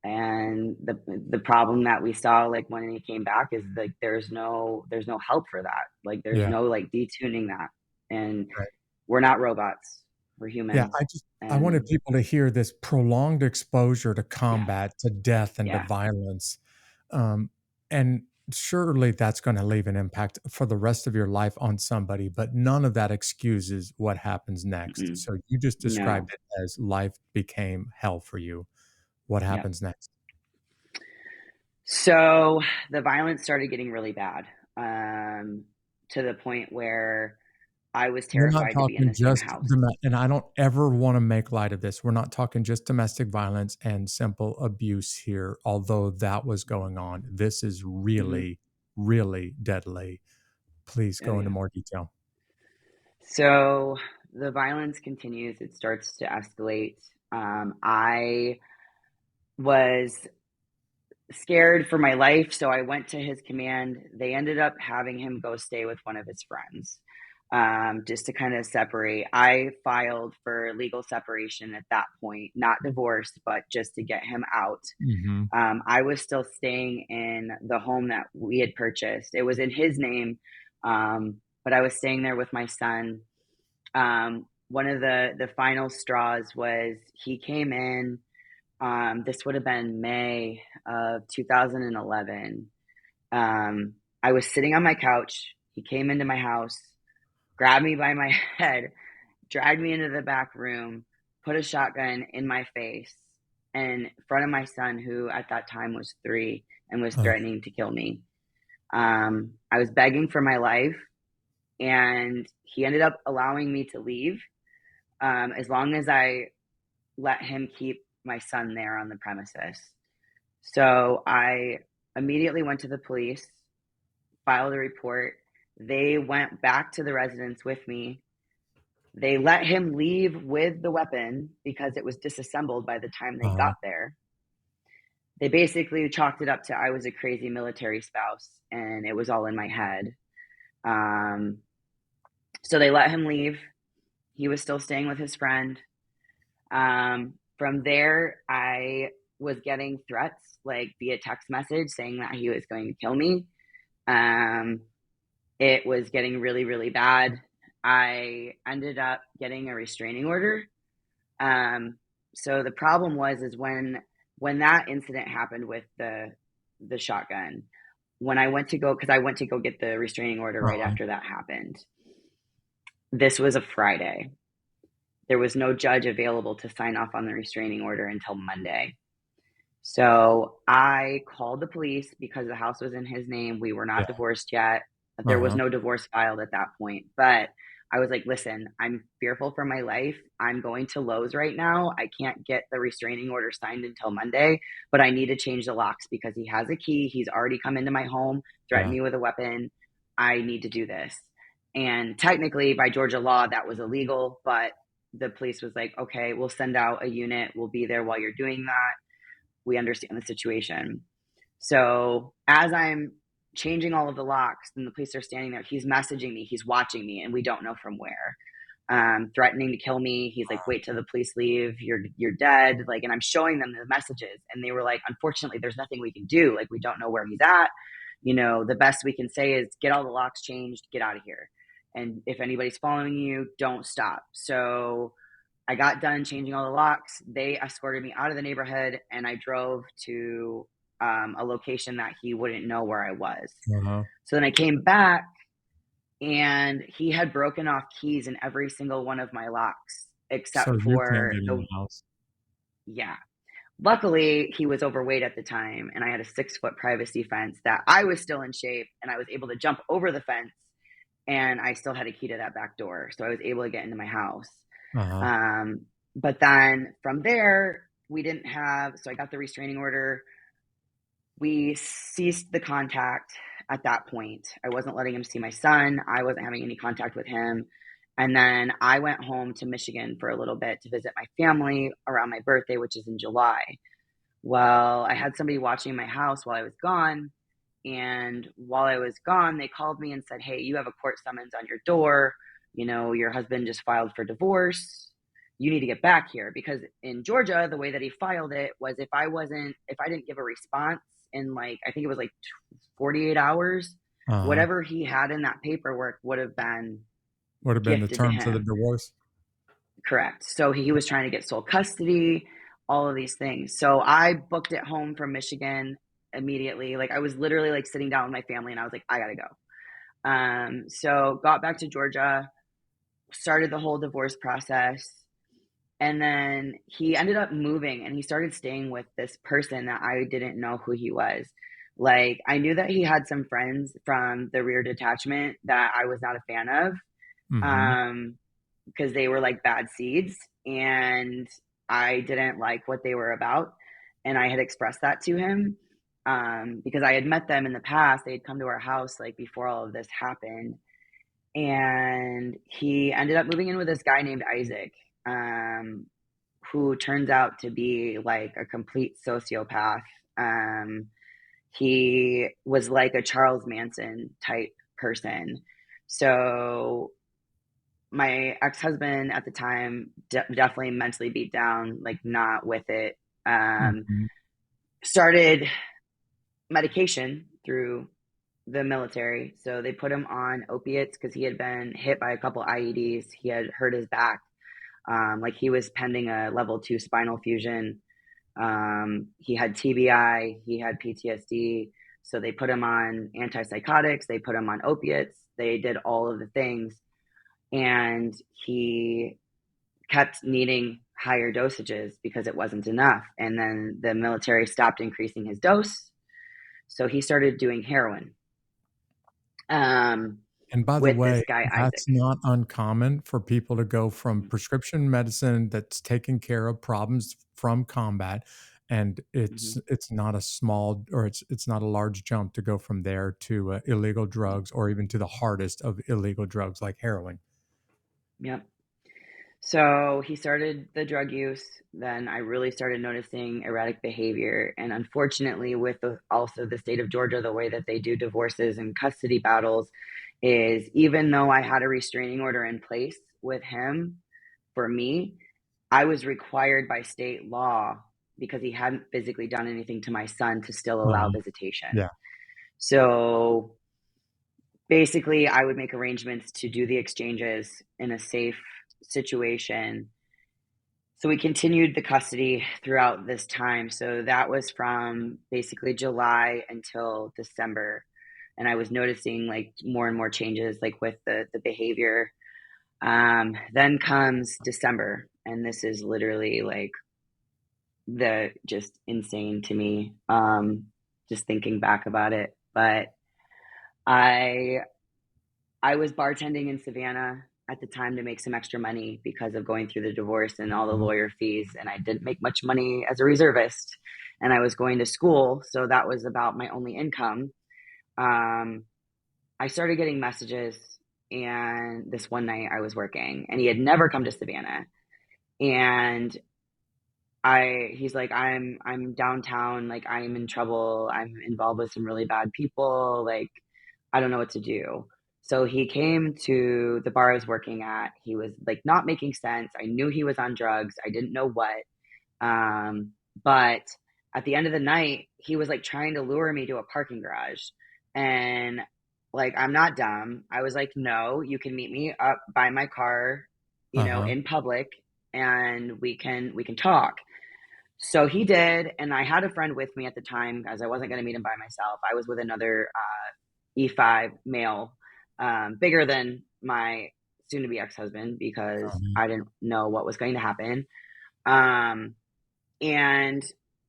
Speaker 3: And the problem that we saw, like, when he came back, is like there's no help for that. Like, there's no like detuning that. And We're not robots. We're
Speaker 1: Yeah,
Speaker 3: humans.
Speaker 1: I wanted
Speaker 3: And
Speaker 1: people to hear this prolonged exposure to
Speaker 3: yeah,
Speaker 1: combat, to death, and to
Speaker 3: yeah,
Speaker 1: violence. And surely that's going to leave an impact for the rest of your life on somebody, but none of that excuses what happens next.
Speaker 3: mm-mm,
Speaker 1: So you just
Speaker 3: no,
Speaker 1: described it as life became hell for you. What
Speaker 3: yeah.
Speaker 1: happens next?
Speaker 3: So the violence started getting really bad, to the point where I was
Speaker 1: We're not
Speaker 3: terrified to be in
Speaker 1: talking
Speaker 3: the same
Speaker 1: just
Speaker 3: house.
Speaker 1: and I don't ever want to make light of this. We're not talking just domestic violence and simple abuse here, although that was going on. This is
Speaker 3: Hmm.
Speaker 1: really, really deadly. Please
Speaker 3: Oh
Speaker 1: go into
Speaker 3: yeah.
Speaker 1: more detail.
Speaker 3: So the violence continues. It starts to escalate. I was scared for my life, so I went to his command. They ended up having him go stay with one of his friends, just to kind of separate. I filed for legal separation at that point, not divorce, but just to get him out.
Speaker 1: Mhm.
Speaker 3: I was still staying in the home that we had purchased. It was in his name, but I was staying there with my son. One of the final straws was he came in. This would have been May of 2011. I was sitting on my couch. He came into my house, grabbed me by my head, dragged me into the back room, put a shotgun in my face in front of my son, who at that time was 3 and was
Speaker 1: Ugh,
Speaker 3: threatening to kill me. I was begging for my life, and he ended up allowing me to leave, as long as I let him keep my son there on the premises. So I immediately went to the police, filed a report. They went back to the residence with me. They let him leave with the weapon because it was disassembled by the time they
Speaker 1: uh-huh.
Speaker 3: got there. They basically chalked it up to I was a crazy military spouse and it was all in my head. Um, so they let him leave. He was still staying with his friend. From there, I was getting threats like via text message saying that he was going to kill me. Um, it was getting really, really bad. I ended up getting a restraining order. Um, so the problem was is when that incident happened with the shotgun, when I went to go because I went to go get the restraining order right
Speaker 1: Uh-huh.
Speaker 3: after that happened. This was a Friday. There was no judge available to sign off on the restraining order until Monday. So I called the police because the house was in his name. We were
Speaker 1: Yeah.
Speaker 3: not divorced yet. There was
Speaker 1: Uh-huh.
Speaker 3: no divorce filed at that point. But I was like, listen, I'm fearful for my life. I'm going to Lowe's right now. I can't get the restraining order signed until Monday, but I need to change the locks because he has a key. He's already come into my home, threatened
Speaker 1: Yeah.
Speaker 3: me with a weapon. I need to do this. And technically, by Georgia law, that was illegal, but the police was like, okay, we'll send out a unit. We'll be there while you're doing that. We understand the situation. So as I'm changing all of the locks and the police are standing there, he's messaging me, he's watching me, and we don't know from where. Threatening to kill me. He's like, wait till the police leave, you're dead. Like, and I'm showing them the messages, and they were like, unfortunately, there's nothing we can do. Like, we don't know where he's at. The best we can say is get all the locks changed, get out of here. And if anybody's following you, don't stop. So I got done changing all the locks. They escorted me out of the neighborhood, and I drove to a location that he wouldn't know where I was.
Speaker 1: Uh-huh.
Speaker 3: So then I came back, and he had broken off keys in every single one of my locks,
Speaker 1: So
Speaker 3: except
Speaker 1: you can't
Speaker 3: for
Speaker 1: get in
Speaker 3: the,
Speaker 1: the house.
Speaker 3: yeah. Luckily, he was overweight at the time, and I had a 6 foot privacy fence that I was still in shape, and I was able to jump over the fence, and I still had a key to that back door. So I was able to get into my house.
Speaker 1: Uh-huh.
Speaker 3: Um, but then from there, we didn't have, so I got the restraining order. We ceased the contact at that point. I wasn't letting him see my son. I wasn't having any contact with him. And then I went home to Michigan for a little bit to visit my family around my birthday, which is in July. Well, I had somebody watching my house while I was gone. And while I was gone, they called me and said, hey, you have a court summons on your door. Your husband just filed for divorce. You need to get back here. Because in Georgia, the way that he filed it was if I didn't give a response in I think it was 48 hours,
Speaker 1: Uh-huh.
Speaker 3: whatever he had in that paperwork would have been
Speaker 1: Would have been the
Speaker 3: gifted to
Speaker 1: terms of the
Speaker 3: him.
Speaker 1: divorce.
Speaker 3: Correct. So he was trying to get sole custody, all of these things. So I booked it home from Michigan immediately. Like I was literally like sitting down with my family and I was like, I gotta go. So got back to Georgia, started the whole divorce process. And then he ended up moving and he started staying with this person that I didn't know who he was. Like I knew that he had some friends from the rear detachment that I was not a fan of.
Speaker 1: Mm-hmm.
Speaker 3: Um, because they were like bad seeds and I didn't like what they were about. And I had expressed that to him because I had met them in the past. They had come to our house like before all of this happened. And he ended up moving in with this guy named Isaac, who turns out to be like a complete sociopath. He was like a Charles Manson type person. So my ex-husband at the time definitely mentally beat down, like not with it.
Speaker 1: Mm-hmm.
Speaker 3: Started medication through the military. So they put him on opiates because he had been hit by a couple IEDs. He had hurt his back. Like he was pending a level 2 spinal fusion. He had TBI, he had PTSD. So they put him on antipsychotics, they put him on opiates, they did all of the things. And he kept needing higher dosages because it wasn't enough. And then the military stopped increasing his dose. So he started doing heroin
Speaker 1: And by the
Speaker 3: with
Speaker 1: way,
Speaker 3: this guy, Isaac.
Speaker 1: that's not uncommon for people to go from prescription medicine that's taking care of problems from combat, and
Speaker 3: Mm-hmm.
Speaker 1: it's not a small, or it's not a large jump to go from there to illegal drugs, or even to the hardest of illegal drugs like heroin.
Speaker 3: Yep. So he started the drug use. Then I really started noticing erratic behavior. And unfortunately, with also the state of Georgia, the way that they do divorces and custody battles is even though I had a restraining order in place with him for me, I was required by state law because he hadn't physically done anything to my son to still allow visitation.
Speaker 1: Yeah.
Speaker 3: So basically, I would make arrangements to do the exchanges in a safe situation. So we continued the custody throughout this time. So that was from basically July until December. And I was noticing like more and more changes like with the behavior. Then comes December, and this is literally like the just insane to me. Just thinking back about it. But I I was bartending in Savannah at the time to make some extra money because of going through the divorce and all the
Speaker 1: Mhm.
Speaker 3: lawyer fees. And I didn't make much money as a reservist. And I was going to school. So that was about my only income. Um, I started getting messages. And this one night I was working and he had never come to Savannah. And he's like, I'm downtown. Like I'm in trouble. I'm involved with some really bad people. Like, I don't know what to do. So he came to the bar I was working at. He was like not making sense. I knew he was on drugs. I didn't know what. But at the end of the night, he was like trying to lure me to a parking garage. And like, I'm not dumb. I was like, no, you can meet me up by my car,
Speaker 1: Uh-huh.
Speaker 3: in public and we can talk. So he did, and I had a friend with me at the time as I wasn't going to meet him by myself. I was with another E5 male, bigger than my soon to be ex husband because
Speaker 1: Uh-huh.
Speaker 3: I didn't know what was going to happen. Um, and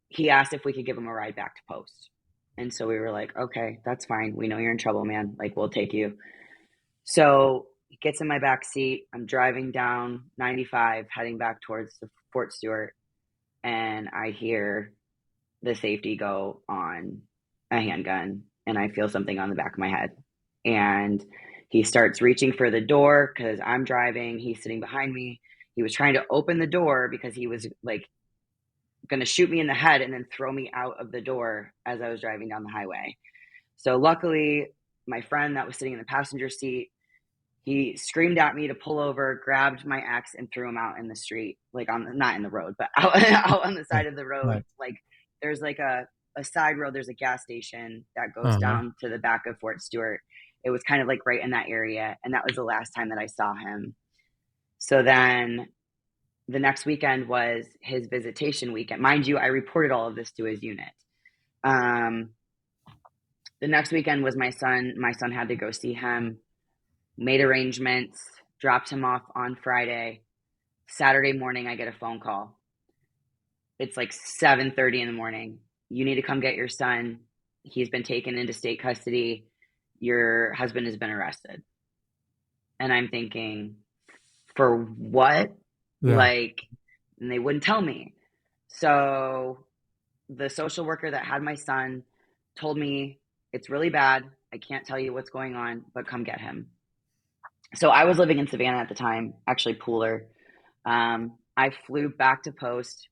Speaker 3: he asked if we could give him a ride back to post. And so we were like, okay, that's fine. We know you're in trouble, man. Like, we'll take you. So he gets in my back seat. I'm driving down 95, heading back towards Fort Stewart. And I hear the safety go on a handgun and I feel something on the back of my head. And he starts reaching for the door because I'm driving. He's sitting behind me. He was trying to open the door because he was like going to shoot me in the head and then throw me out of the door as I was driving down the highway. So luckily, my friend that was sitting in the passenger seat, he screamed at me to pull over, grabbed my ex, and threw him out in the street, like not in the road, but out on the
Speaker 1: Right.
Speaker 3: side of the road.
Speaker 1: Right.
Speaker 3: Like there's like a side road, there's a gas station that goes
Speaker 1: Uh-huh.
Speaker 3: down to the back of Fort Stewart. It was kind of like right in that area. And that was the last time that I saw him. So then the next weekend was his visitation weekend. Mind you, I reported all of this to his unit. The next weekend was my son. My son had to go see him, made arrangements, dropped him off on Friday. Saturday morning, I get a phone call. It's like 7:30 in the morning. You need to come get your son. He's been taken into state custody. Your husband has been arrested. And I'm thinking, for what?
Speaker 1: Yeah.
Speaker 3: Like, and they wouldn't tell me. So the social worker that had my son told me, it's really bad. I can't tell you what's going on, but come get him. So I was living in Savannah at the time, actually Pooler. I flew back to Post.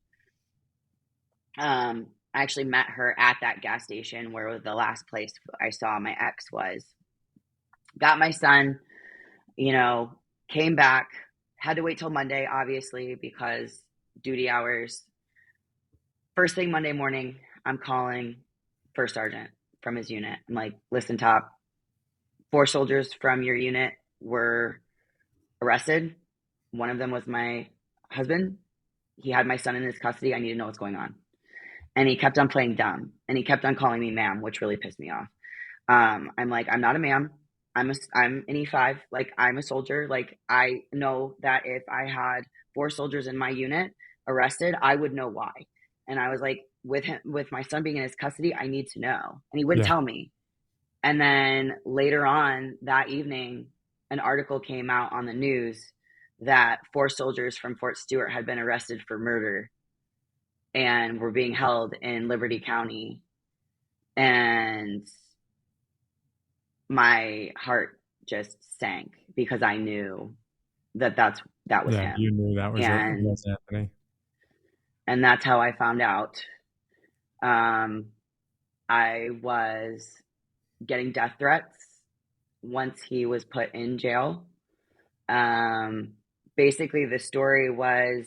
Speaker 3: I actually met her at that gas station where the last place I saw my ex was. Got my son, came back, had to wait till Monday, obviously, because duty hours. First thing Monday morning, I'm calling First Sergeant from his unit. I'm like, listen, Top, 4 soldiers from your unit were arrested. One of them was my husband. He had my son in his custody. I need to know what's going on. And he kept on playing dumb. And he kept on calling me ma'am, which really pissed me off. I'm like, I'm not a ma'am. I'm an E5. Like, I'm a soldier. Like, I know that if I had 4 soldiers in my unit arrested, I would know why. And I was like, with my son being in his custody, I need to know. And he wouldn't tell me. And then later on that evening, an article came out on the news that 4 soldiers from Fort Stewart had been arrested for murder and were being held in Liberty County. And my heart just sank because I knew that was him.
Speaker 1: You knew that was Anthony.
Speaker 3: And that's how I found out. I was getting death threats once he was put in jail. Basically, the story was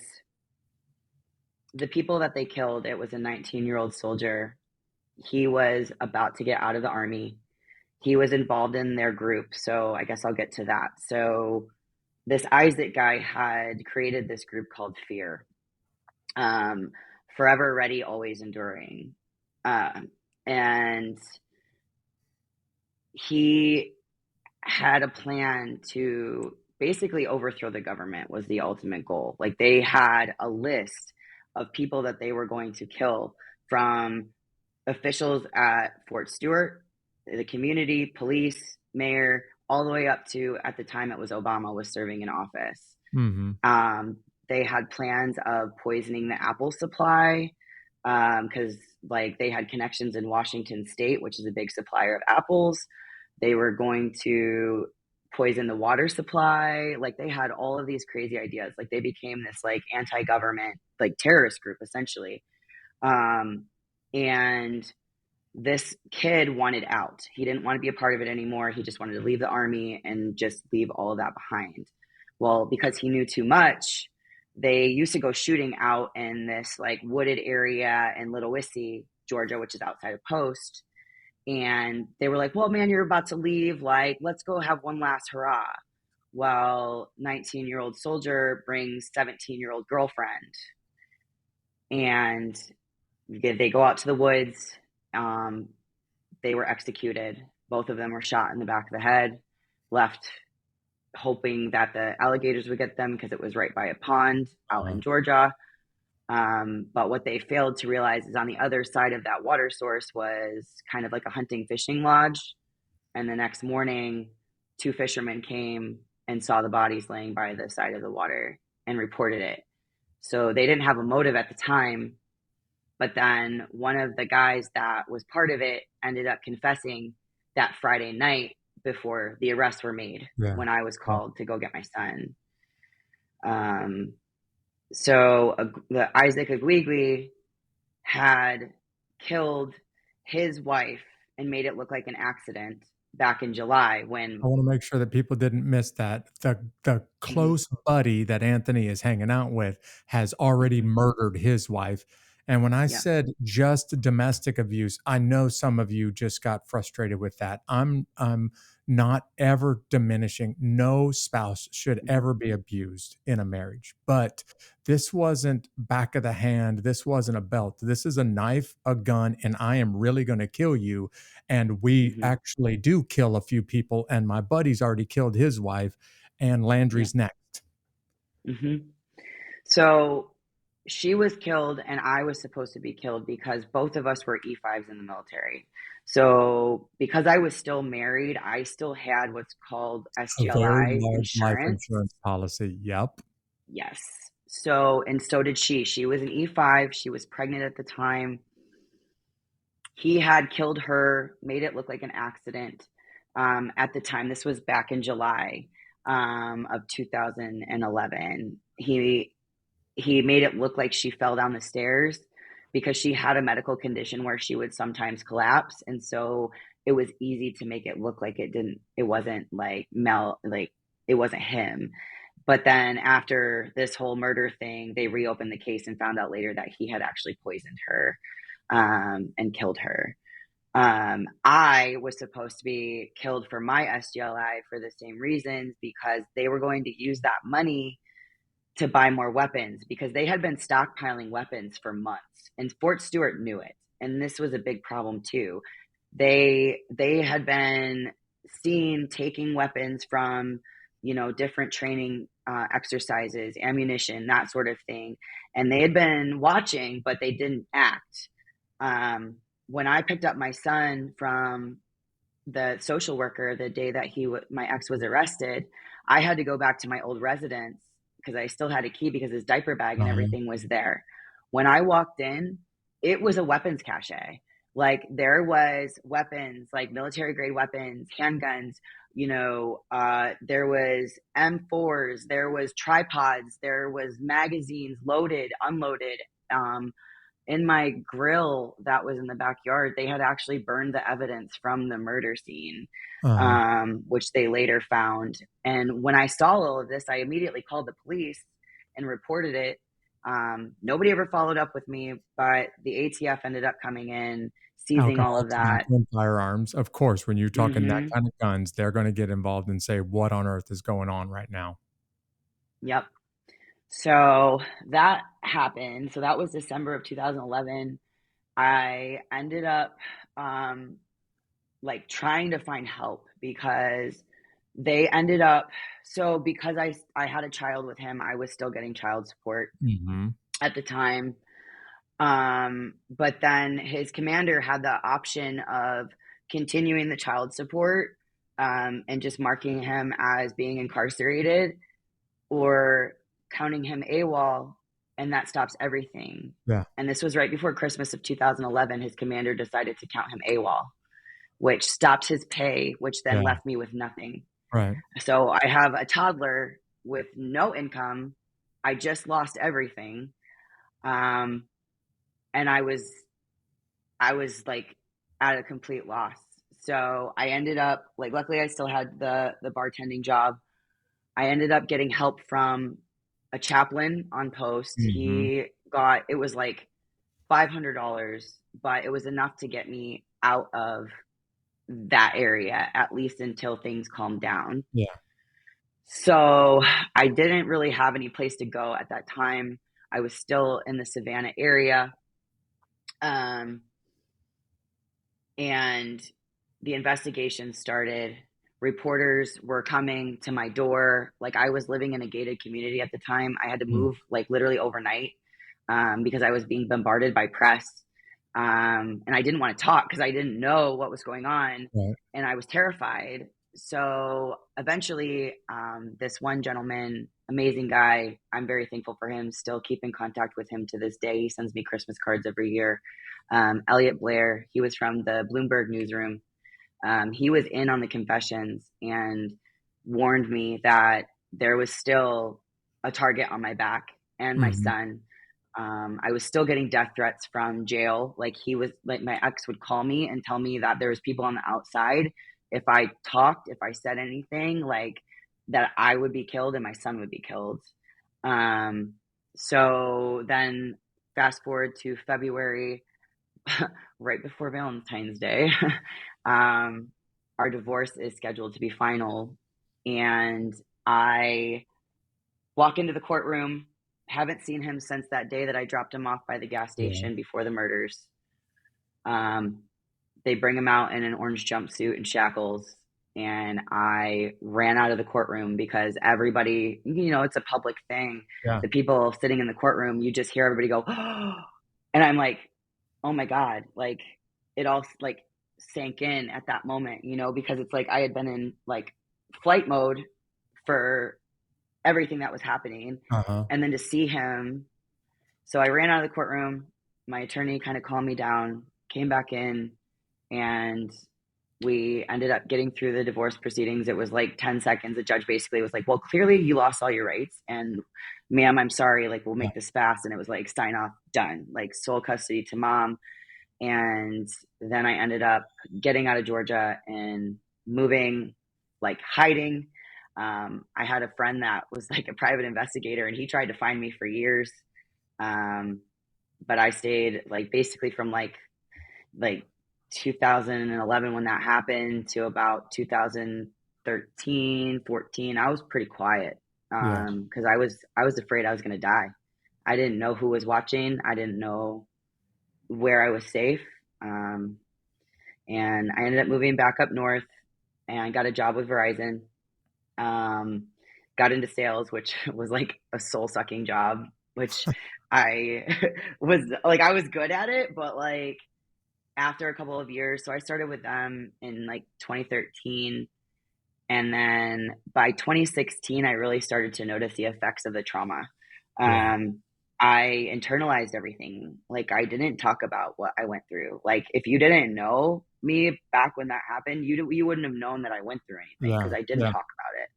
Speaker 3: the people that they killed, it was a 19-year-old soldier. He was about to get out of the Army. He was involved in their group, so I guess I'll get to that. So this Isaac guy had created this group called Fear. Forever ready, always enduring. And he had a plan to basically overthrow the government was the ultimate goal. Like, they had a list of people that they were going to kill, from officials at Fort Stewart, the community, police, mayor, all the way up to, at the time it was Obama was serving in office.
Speaker 1: Mm-hmm.
Speaker 3: They had plans of poisoning the apple supply because like they had connections in Washington State, which is a big supplier of apples. They were going to poison the water supply. Like, they had all of these crazy ideas. Like, they became this like anti-government, like terrorist group essentially. And this kid wanted out. He didn't want to be a part of it anymore. He just wanted to leave the Army and just leave all of that behind. Well, because he knew too much, they used to go shooting out in this like wooded area in Little Wissy, Georgia, which is outside of Post. And they were like, well, man, you're about to leave. Like, let's go have one last hurrah. Well, 19-year-old soldier brings 17-year-old girlfriend. And they go out to the woods. They were executed. Both of them were shot in the back of the head, left hoping that the alligators would get them because it was right by a pond out in Georgia. But what they failed to realize is on the other side of that water source was kind of like a hunting fishing lodge. And the next morning, 2 fishermen came and saw the bodies laying by the side of the water and reported it. So they didn't have a motive at the time. But then one of the guys that was part of it ended up confessing that Friday night before the arrests were made when I was called to go get my son. So the Isaac Agwigwi had killed his wife and made it look like an accident back in July when...
Speaker 1: I want to make sure that people didn't miss that. The close buddy that Anthony is hanging out with has already murdered his wife. And when I
Speaker 3: Yeah.
Speaker 1: said just domestic abuse, I know some of you just got frustrated with that. I'm not ever diminishing. No spouse should
Speaker 3: Mhm.
Speaker 1: ever be abused in a marriage. But this wasn't back of the hand. This wasn't a belt. This is a knife, a gun, and I am really going to kill you. And we
Speaker 3: Mhm.
Speaker 1: actually do kill a few people. And my buddy's already killed his wife, and
Speaker 3: Yeah.
Speaker 1: Landry's next.
Speaker 3: Mhm. So she was killed and I was supposed to be killed because both of us were E5s in the military. So because I was still married, I still had what's called
Speaker 1: A very
Speaker 3: SGLI
Speaker 1: large life
Speaker 3: insurance.
Speaker 1: insurance policy. Yep.
Speaker 3: Yes. So, and so did she. She was an E5. She was pregnant at the time. He had killed her, made it look like an accident. At the time, this was back in July of 2011. He made it look like she fell down the stairs because she had a medical condition where she would sometimes collapse, and so it was easy to make it look like it wasn't like it wasn't him. But then after this whole murder thing, they reopened the case and found out later that he had actually poisoned her and killed her. I was supposed to be killed for my SGLI for the same reasons because they were going to use that money to buy more weapons because they had been stockpiling weapons for months and Fort Stewart knew it. And this was a big problem too. They had been seen taking weapons from, different training exercises, ammunition, that sort of thing. And they had been watching, but they didn't act. When I picked up my son from the social worker the day that my ex was arrested, I had to go back to my old residence because I still had a key because his diaper bag and
Speaker 1: Uh-huh.
Speaker 3: everything was there. When I walked in, it was a weapons cache. Like there was weapons, like military grade weapons, handguns, there was M4s, there was tripods, there was magazines loaded, unloaded. In my grill that was in the backyard, they had actually burned the evidence from the murder scene,
Speaker 1: Uh-huh.
Speaker 3: which they later found. And when I saw all of this, I immediately called the police and reported it. Nobody ever followed up with me, but the ATF ended up coming in, seizing all
Speaker 1: Alcohol,
Speaker 3: of that.
Speaker 1: tobacco, and firearms. Of course, when you're talking that
Speaker 3: Mm-hmm.
Speaker 1: kind of guns, they're gonna get involved and say, "What on earth is going on right now?"
Speaker 3: Yep. So that happened. So that was December of 2011. I ended up um, like trying to find help because they ended up because I had a child with him, I was still getting child support
Speaker 1: Mhm.
Speaker 3: at the time. But then his commander had the option of continuing the child support and just marking him as being incarcerated or counting him AWOL, and that stops everything.
Speaker 1: Yeah,
Speaker 3: And this was right before Christmas of 2011. His commander decided to count him AWOL, which stopped his pay, which then
Speaker 1: yeah,
Speaker 3: left me with nothing.
Speaker 1: right.
Speaker 3: So I have a toddler with no income. I just lost everything. Um, and I was like at a complete loss. So I ended up like luckily I still had the bartending job. I ended up getting help from a chaplain on post.
Speaker 1: Mhm.
Speaker 3: He got it was like $500, but it was enough to get me out of that area, at least until things calmed down.
Speaker 1: Yeah.
Speaker 3: So I didn't really have any place to go at that time. I was still in the Savannah area. Um, and the investigation started. Reporters were coming to my door. Like I was living in a gated community at the time. I had to
Speaker 1: Mm,
Speaker 3: move like literally overnight because I was being bombarded by press. And I didn't want to talk because I didn't know what was going on.
Speaker 1: right.
Speaker 3: And I was terrified. So eventually, this one gentleman, amazing guy, I'm very thankful for him, still keep in contact with him to this day. He sends me Christmas cards every year. Elliot Blair, he was from the Bloomberg newsroom. He was in on the confessions and warned me that there was still a target on my back and my
Speaker 1: Mhm.
Speaker 3: son. I was still getting death threats from jail. Like he was like my ex would call me and tell me that there was people on the outside. If I talked, if I said anything, like that I would be killed and my son would be killed. Um, so then fast forward to February, right before Valentine's Day. Our divorce is scheduled to be final, and I walk into the courtroom. Haven't seen him since that day that I dropped him off by the gas
Speaker 1: Yeah.
Speaker 3: station before the murders. Um, they bring him out in an orange jumpsuit and shackles, and I ran out of the courtroom because everybody, it's a public thing.
Speaker 1: Yeah.
Speaker 3: The people sitting in the courtroom, you just hear everybody go, oh, and I'm like, oh my God, like it all like sank in at that moment, because it's like I had been in like flight mode for everything that was happening.
Speaker 1: Uh-huh.
Speaker 3: And then to see him, so I ran out of the courtroom. My attorney kind of calmed me down, came back in, and we ended up getting through the divorce proceedings. It was like 10 seconds. The judge basically was like, well, clearly you lost all your rights. And ma'am, I'm sorry. Like, we'll make this fast. And it was like, sign off, done. Like, sole custody to mom. And then I ended up getting out of Georgia and moving, like hiding. I had a friend that was like a private investigator, and he tried to find me for years. But I stayed like basically from like 2011 when that happened to about 2013, 14. I was pretty quiet
Speaker 1: Yeah.
Speaker 3: because I was afraid I was going to die. I didn't know who was watching. I didn't know where I was safe. And I ended up moving back up north and got a job with Verizon. Got into sales, which was like a soul sucking job, which I I was good at it, but like after a couple of years, so I started with them in like 2013. And then by 2016, I really started to notice the effects of the trauma.
Speaker 1: Yeah.
Speaker 3: I internalized everything. Like, I didn't talk about what I went through. Like, if you didn't know me back when that happened, you wouldn't have known that I went through anything because
Speaker 1: Yeah.
Speaker 3: I didn't
Speaker 1: Yeah.
Speaker 3: talk about it.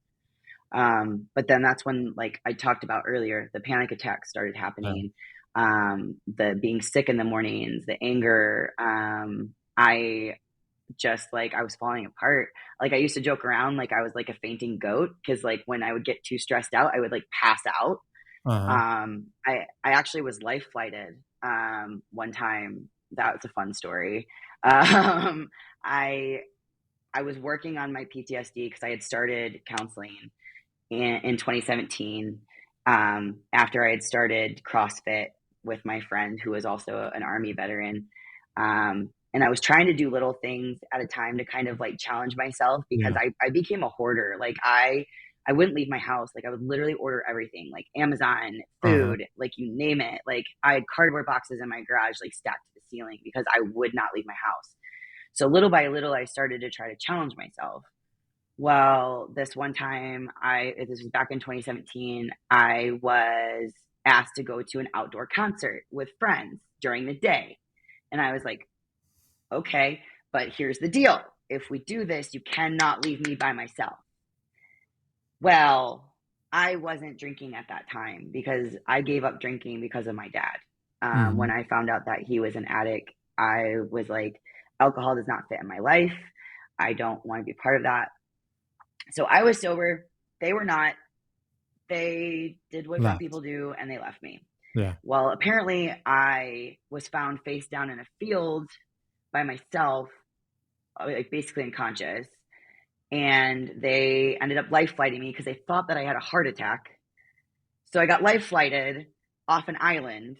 Speaker 3: But then that's when, like I talked about earlier, the panic attacks started
Speaker 1: Yeah.
Speaker 3: happening. The being sick in the mornings, the anger. I just like I was falling apart. Like, I used to joke around like I was like a fainting goat because like when I would get too stressed out, I would like pass out.
Speaker 1: Uh-huh.
Speaker 3: I actually was life flighted one time. That was a fun story. I I was working on my PTSD because I had started counseling in 2017 after I had started CrossFit with my friend who was also an Army veteran. And I was trying to do little things at a time to kind of like challenge myself because
Speaker 1: Yeah.
Speaker 3: I became a hoarder. Like, I wouldn't leave my house. Like, I would literally order everything, like Amazon,
Speaker 1: Uh-huh.
Speaker 3: food, like you name it. Like, I had cardboard boxes in my garage, like stacked to the ceiling because I would not leave my house. So little by little, I started to try to challenge myself. Well, this one time, this was back in 2017, I was asked to go to an outdoor concert with friends during the day. And I was like, okay, but here's the deal. If we do this, you cannot leave me by myself. Well, I wasn't drinking at that time because I gave up drinking because of my dad.
Speaker 1: Mm-hmm.
Speaker 3: When I found out that he was an addict, I was like, alcohol does not fit in my life. I don't want to be part of that. So I was sober. They were not. They did what drunk
Speaker 1: Left.
Speaker 3: people do and they left me.
Speaker 1: Yeah.
Speaker 3: Well, apparently I was found face down in a field by myself, like basically unconscious. And they ended up life flighting me because they thought that I had a heart attack. So I got life flighted off an island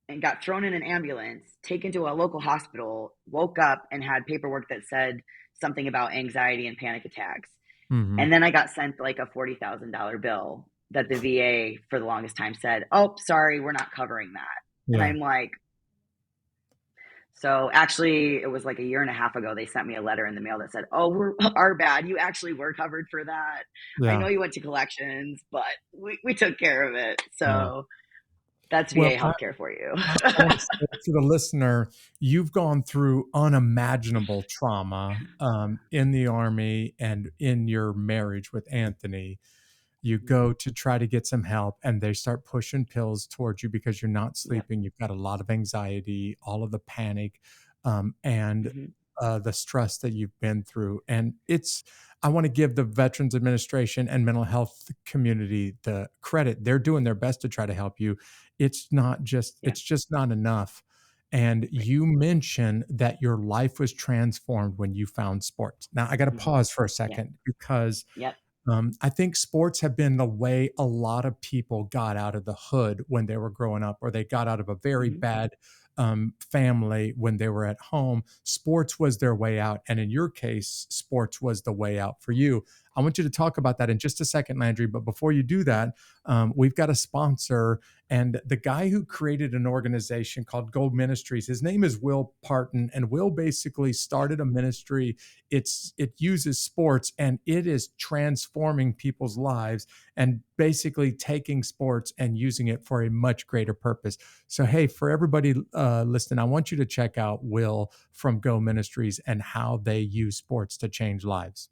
Speaker 3: and got thrown in an ambulance, taken to a local hospital, woke up and had paperwork that said something about anxiety and panic attacks.
Speaker 1: Mm-hmm.
Speaker 3: And then I got sent like a $40,000 bill that the VA for the longest time said, oh, sorry, we're not covering that. And
Speaker 1: Yeah.
Speaker 3: I'm like, so actually it was like a year and a half ago, they sent me a letter in the mail that said, oh, our bad. You actually were covered for that. I
Speaker 1: Yeah.
Speaker 3: know you went to collections, but we took care of it.
Speaker 1: Yeah.
Speaker 3: So that's
Speaker 1: Well,
Speaker 3: VA healthcare for you.
Speaker 1: I want to say to the listener, you've gone through unimaginable trauma in the Army and in your marriage with Anthony. You go to try to get some help, and they start pushing pills towards you because you're not
Speaker 3: Yep.
Speaker 1: sleeping. You've got a lot of anxiety, all of the panic, and
Speaker 3: Mm-hmm.
Speaker 1: the stress that you've been through. And I want to give the Veterans Administration and mental health community the credit. They're doing their best to try to help you.
Speaker 3: Yeah.
Speaker 1: It's just not enough. And
Speaker 3: Right.
Speaker 1: you mentioned that your life was transformed when you found sports. Now, I got to
Speaker 3: Hmm.
Speaker 1: pause for a
Speaker 3: Yeah.
Speaker 1: second because
Speaker 3: Yep.
Speaker 1: I think sports have been the way a lot of people got out of the hood when they were growing up, or they got out of a very
Speaker 3: Hmm.
Speaker 1: bad family when they were at home. Sports was their way out. And in your case, sports was the way out for you. I want you to talk about that in just a second, Landry. But before you do that, we've got a sponsor, and the guy who created an organization called Go Ministries, his name is Will Parton. And Will basically started a ministry. It uses sports, and it is transforming people's lives and basically taking sports and using it for a much greater purpose. So, hey, for everybody listening, I want you to check out Will from Go Ministries and how they use sports to change lives.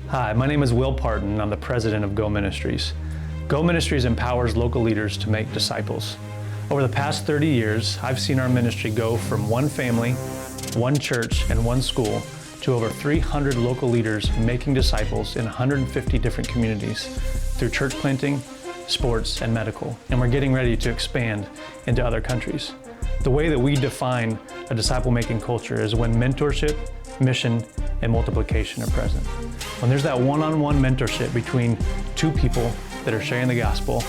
Speaker 4: Hi, my name is Will Parton. I'm the president of Go Ministries. Go Ministries empowers local leaders to make disciples. Over the past 30 years, I've seen our ministry go from one family, one church, and one school to over 300 local leaders making disciples in 150 different communities through church planting, sports, and medical. And we're getting ready to expand into other countries. The way that we define a disciple-making culture is when mentorship, mission, and multiplication are present. When there's that one-on-one mentorship between two people that are sharing the gospel,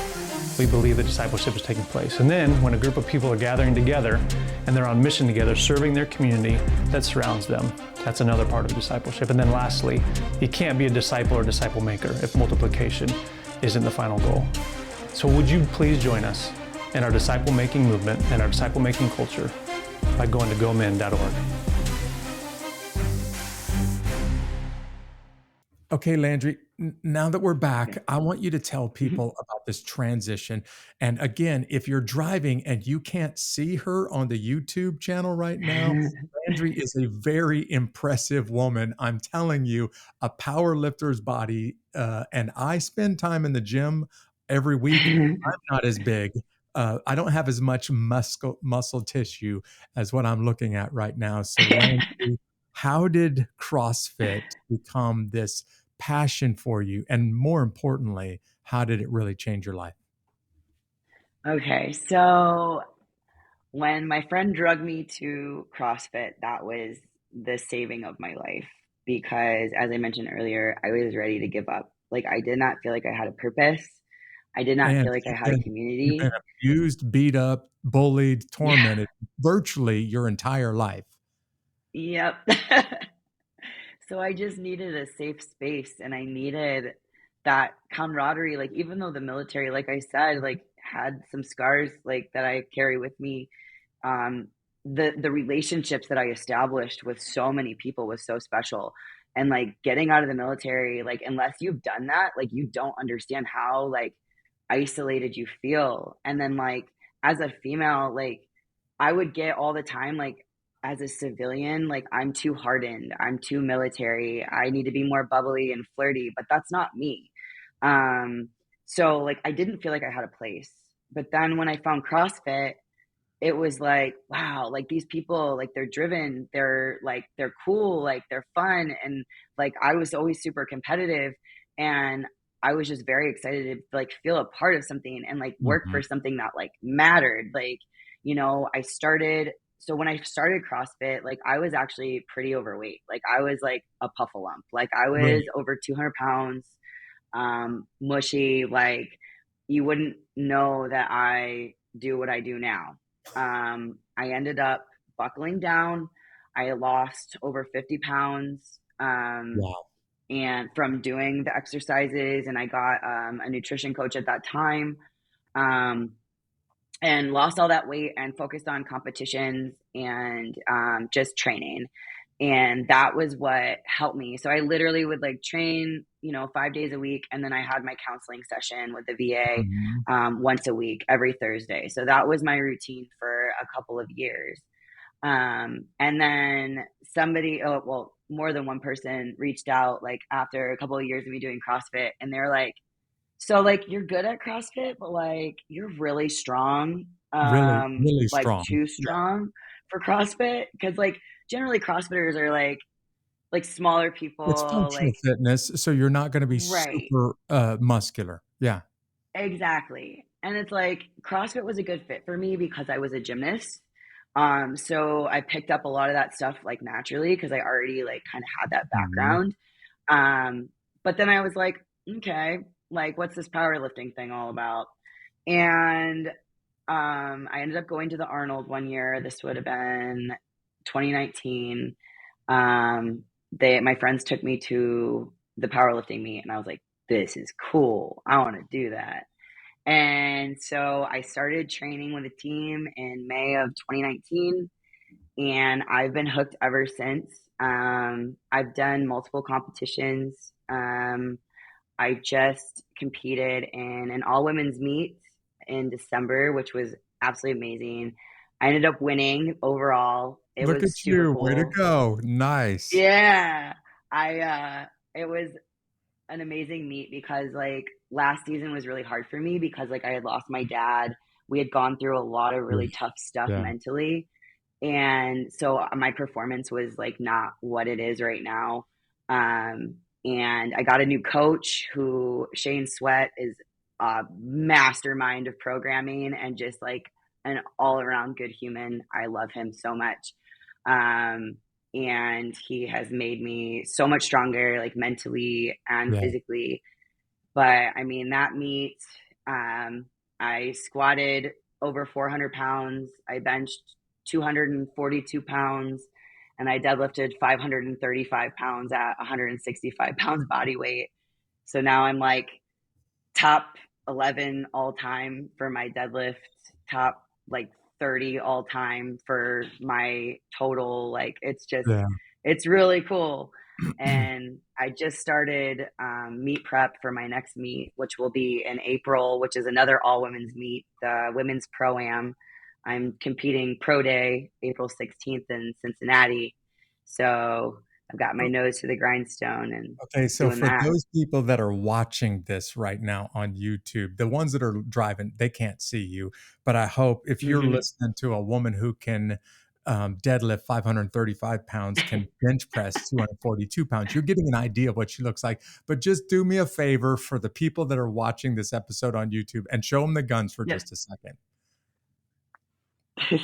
Speaker 4: we believe that discipleship is taking place. And then when a group of people are gathering together and they're on mission together, serving their community that surrounds them, that's another part of discipleship. And then lastly, you can't be a disciple or disciple maker if multiplication isn't the final goal. So would you please join us in our disciple-making movement and our disciple-making culture by going to gomin.org.
Speaker 1: Okay, Landry, now that we're back, I want you to tell people about this transition. And again, if you're driving and you can't see her on the YouTube channel right now, Landry is a very impressive woman. I'm telling you, a power lifter's body. And I spend time in the gym every week. I'm not as big. I don't have as much muscle tissue as what I'm looking at right now. So, Landry, how did CrossFit become this passion for you? And more importantly, how did it really change your life?
Speaker 3: Okay, so when my friend drugged me to CrossFit, that was the saving of my life because, as I mentioned earlier, I was ready to give up. Like, I did not feel like I had a purpose. I did not
Speaker 1: Man,
Speaker 3: feel like I had a
Speaker 1: you've been
Speaker 3: community.
Speaker 1: abused, beat up, bullied,
Speaker 3: Yeah,
Speaker 1: tormented virtually your entire life.
Speaker 3: yep. So I just needed a safe space and I needed that camaraderie. Like, even though the military, like I said, like had some scars like that I carry with me, um, the relationships that I established with so many people was so special. And like getting out of the military, like unless you've done that, like you don't understand how like isolated you feel. And then like as a female, like I would get all the time like as a civilian, like I'm too hardened, I'm too military, I need to be more bubbly and flirty, but that's not me. Um, so like I didn't feel like I had a place. But then when I found CrossFit, it was like, wow, like these people, like they're driven, they're like, they're cool, like they're fun. And like, I was always super competitive and I was just very excited to like feel a part of something and like work for
Speaker 1: Mhm.
Speaker 3: something that like mattered. Like, so when I started CrossFit, like I was actually pretty overweight. Like I was like a puffle lump. Like I was
Speaker 1: Really?
Speaker 3: over 200 pounds, mushy, like you wouldn't know that I do what I do now. I ended up buckling down. I lost over 50 pounds.
Speaker 1: Wow.
Speaker 3: And from doing the exercises, and I got a nutrition coach at that time, um, and lost all that weight and focused on competitions and just training. And that was what helped me. So I literally would like train, 5 days a week. And then I had my counseling session with the VA
Speaker 1: Mhm.
Speaker 3: once a week, every Thursday. So that was my routine for a couple of years. And then more than one person reached out like after a couple of years of me doing CrossFit and they're like, so like you're good at CrossFit, but like you're really strong,
Speaker 1: Really, really
Speaker 3: like
Speaker 1: strong.
Speaker 3: too
Speaker 1: Yeah.
Speaker 3: strong. for CrossFit, because like generally CrossFitters are like smaller
Speaker 1: It's
Speaker 3: people,
Speaker 1: functional
Speaker 3: like
Speaker 1: fitness, so you're not gonna be
Speaker 3: right,
Speaker 1: super, muscular. Yeah.
Speaker 3: exactly. And it's like CrossFit was a good fit for me because I was a gymnast. So I picked up a lot of that stuff like naturally because I already like kind of had that
Speaker 1: Mhm.
Speaker 3: background. Um, but then I was like, okay, like what's this powerlifting thing all about? And I ended up going to the Arnold one year. This would have been 2019. My friends took me to the powerlifting meet, and I was like, this is cool. I want to do that. And so I started training with a team in May of 2019, and I've been hooked ever since. I've done multiple competitions. I just competed in an all women's meet in December, which was absolutely amazing. I ended up winning overall. It
Speaker 1: Look
Speaker 3: was
Speaker 1: at
Speaker 3: super
Speaker 1: you. Way to
Speaker 3: cool.
Speaker 1: go. Nice.
Speaker 3: Yeah. It was an amazing meet because like last season was really hard for me because like I had lost my dad. We had gone through a lot of
Speaker 1: Oof.
Speaker 3: really tough stuff
Speaker 1: Yeah.
Speaker 3: mentally. And so my performance was like not what it is right now. And I got a new coach who Shane Sweat is a mastermind of programming and just like an all around good human. I love him so much. Um, and he has made me so much stronger, like mentally and
Speaker 1: Yeah.
Speaker 3: physically. But I mean, that meet, um, I squatted over 400 pounds. I benched 242 pounds, and I deadlifted 535 pounds at 165 pounds body weight. So now I'm like top 11 all time for my deadlift, top like 30 all time for my total. Like
Speaker 1: Yeah.
Speaker 3: it's really cool. And I just started meet prep for my next meet, which will be in April, which is another all women's meet, the women's pro am. I'm competing pro day April 16th in Cincinnati. So I've got my nose to the grindstone and
Speaker 1: Okay, so
Speaker 3: doing
Speaker 1: for
Speaker 3: that.
Speaker 1: those people that are watching this right now on YouTube, the ones that are driving, they can't see you, but I hope if you're
Speaker 3: Hmm.
Speaker 1: listening to a woman who can deadlift 535 pounds, can bench press 242 pounds, you're getting an idea of what she looks like. But just do me a favor for the people that are watching this episode on YouTube and show them the guns for
Speaker 3: Yep.
Speaker 1: just a second.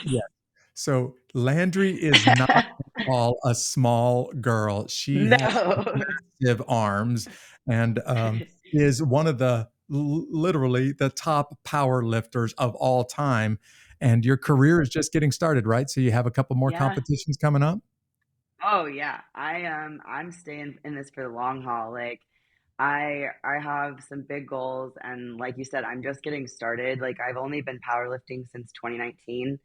Speaker 1: Yeah. So Landry is not at all a small girl. She has
Speaker 3: No.
Speaker 1: massive arms and is one of the literally the top power lifters of all time. And your career is just getting started, right? So you have a couple more
Speaker 3: Yeah.
Speaker 1: competitions coming up.
Speaker 3: Oh yeah. I'm staying in this for the long haul. Like I have some big goals, and like you said, I'm just getting started. Like I've only been powerlifting since 2019.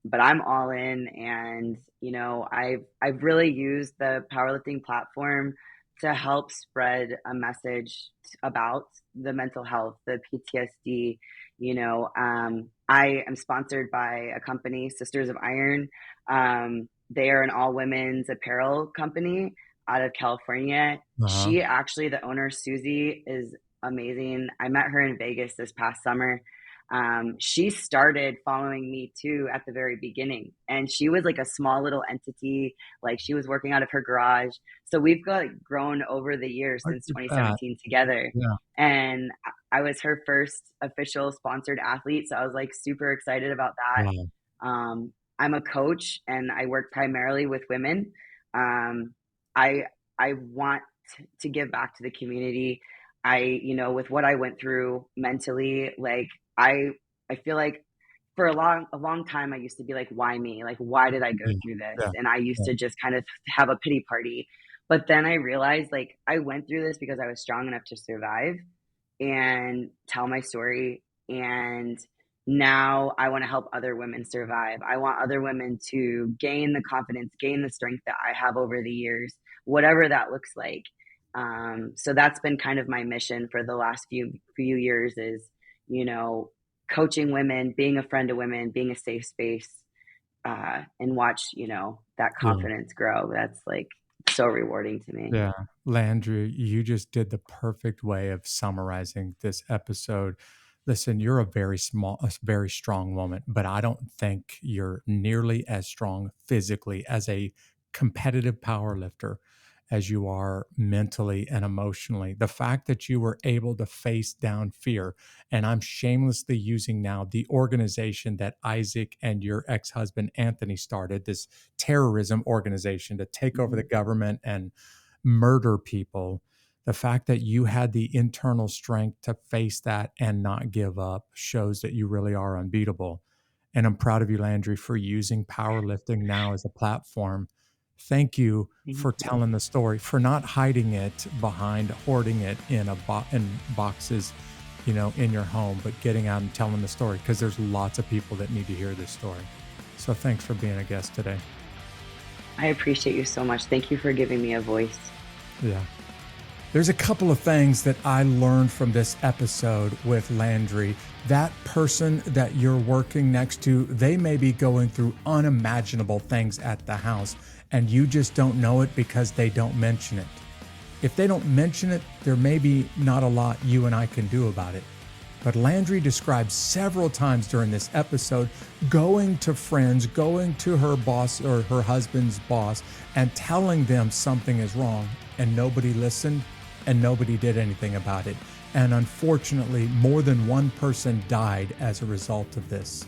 Speaker 3: But I'm all in, and you know, I've really used the powerlifting platform to help spread a message about the mental health, the PTSD. I am sponsored by a company, Sisters of Iron. They are an all women's apparel company out of California.
Speaker 1: Uh-huh.
Speaker 3: She actually, the owner, Susie, is amazing. I met her in Vegas this past summer. She started following me too at the very beginning, and she was like a small little entity. Like she was working out of her garage. So we've got grown over the years
Speaker 1: Look
Speaker 3: since
Speaker 1: at that.
Speaker 3: 2017 together.
Speaker 1: Yeah.
Speaker 3: And I was her first official sponsored athlete. So I was like super excited about
Speaker 1: Wow.
Speaker 3: that. I'm a coach and I work primarily with women. Um, I I want to give back to the community. With what I went through mentally, like I I feel like for a long time I used to be like, why me? Like, why did I go
Speaker 1: Yeah.
Speaker 3: through this?
Speaker 1: Yeah.
Speaker 3: And I used
Speaker 1: Yeah.
Speaker 3: to just kind of have a pity party. But then I realized like I went through this because I was strong enough to survive and tell my story. And now I want to help other women survive. I want other women to gain the confidence, gain the strength that I have over the years, whatever that looks like. So that's been kind of my mission for the last few years is, you know, coaching women, being a friend to women, being a safe space, and watch, that
Speaker 1: Yeah.
Speaker 3: confidence grow. That's like so rewarding to me.
Speaker 1: Yeah. Landry, you just did the perfect way of summarizing this episode. Listen, you're a very strong woman, but I don't think you're nearly as strong physically as a competitive power lifter as you are mentally and emotionally. The fact that you were able to face down fear, and I'm shamelessly using now the organization that Isaac and your ex-husband Anthony started, this terrorism organization to take over the government and murder people. The fact that you had the internal strength to face that and not give up shows that you really are unbeatable. And I'm proud of you, Landry, for using powerlifting now as a platform. Thank you
Speaker 3: Thank
Speaker 1: for
Speaker 3: you.
Speaker 1: telling the story, for not hiding it behind, hoarding it in in boxes, in your home, but getting out and telling the story, because there's lots of people that need to hear this story. So thanks for being a guest today.
Speaker 3: I appreciate you so much. Thank you for giving me a voice.
Speaker 1: Yeah. There's a couple of things that I learned from this episode with Landry. That person that you're working next to, they may be going through unimaginable things at the house, and you just don't know it because they don't mention it. If they don't mention it, there may be not a lot you and I can do about it. But Landry described several times during this episode going to friends, going to her boss or her husband's boss, and telling them something is wrong, and nobody listened and nobody did anything about it. And unfortunately, more than one person died as a result of this.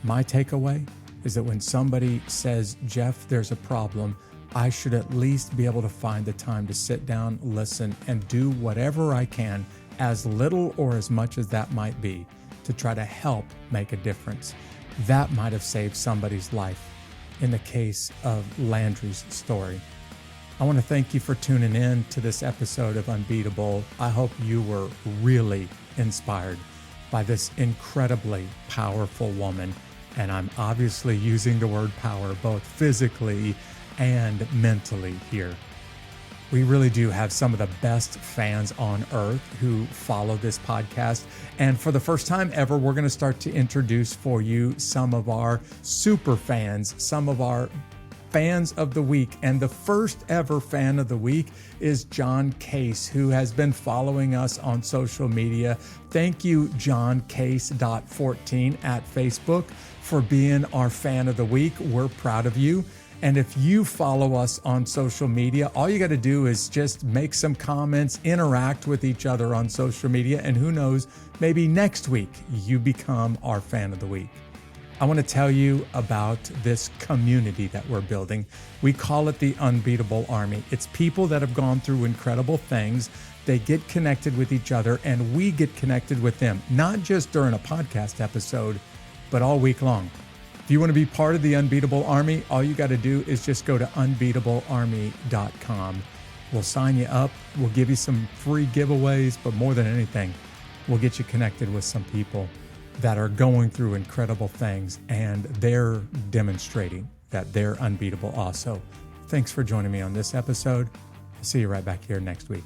Speaker 1: My takeaway is that when somebody says, Jeff, there's a problem, I should at least be able to find the time to sit down, listen, and do whatever I can, as little or as much as that might be, to try to help make a difference. That might have saved somebody's life in the case of Landry's story. I want to thank you for tuning in to this episode of Unbeatable. I hope you were really inspired by this incredibly powerful woman. And I'm obviously using the word power both physically and mentally here. We really do have some of the best fans on earth who follow this podcast. And for the first time ever, we're going to start to introduce for you some of our super fans, some of our fans of the week. And the first ever fan of the week is John Case, who has been following us on social media. Thank you, John Case.14 at Facebook, for being our fan of the week. We're proud of you. And if you follow us on social media, all you got to do is just make some comments, interact with each other on social media, and who knows, maybe next week you become our fan of the week. I want to tell you about this community that we're building. We call it the Unbeatable Army. It's people that have gone through incredible things. They get connected with each other, and we get connected with them, not just during a podcast episode, but all week long. If you want to be part of the Unbeatable Army, all you got to do is just go to unbeatablearmy.com. We'll sign you up. We'll give you some free giveaways, but more than anything, we'll get you connected with some people that are going through incredible things, and they're demonstrating that they're unbeatable also. Thanks for joining me on this episode. I'll see you right back here next week.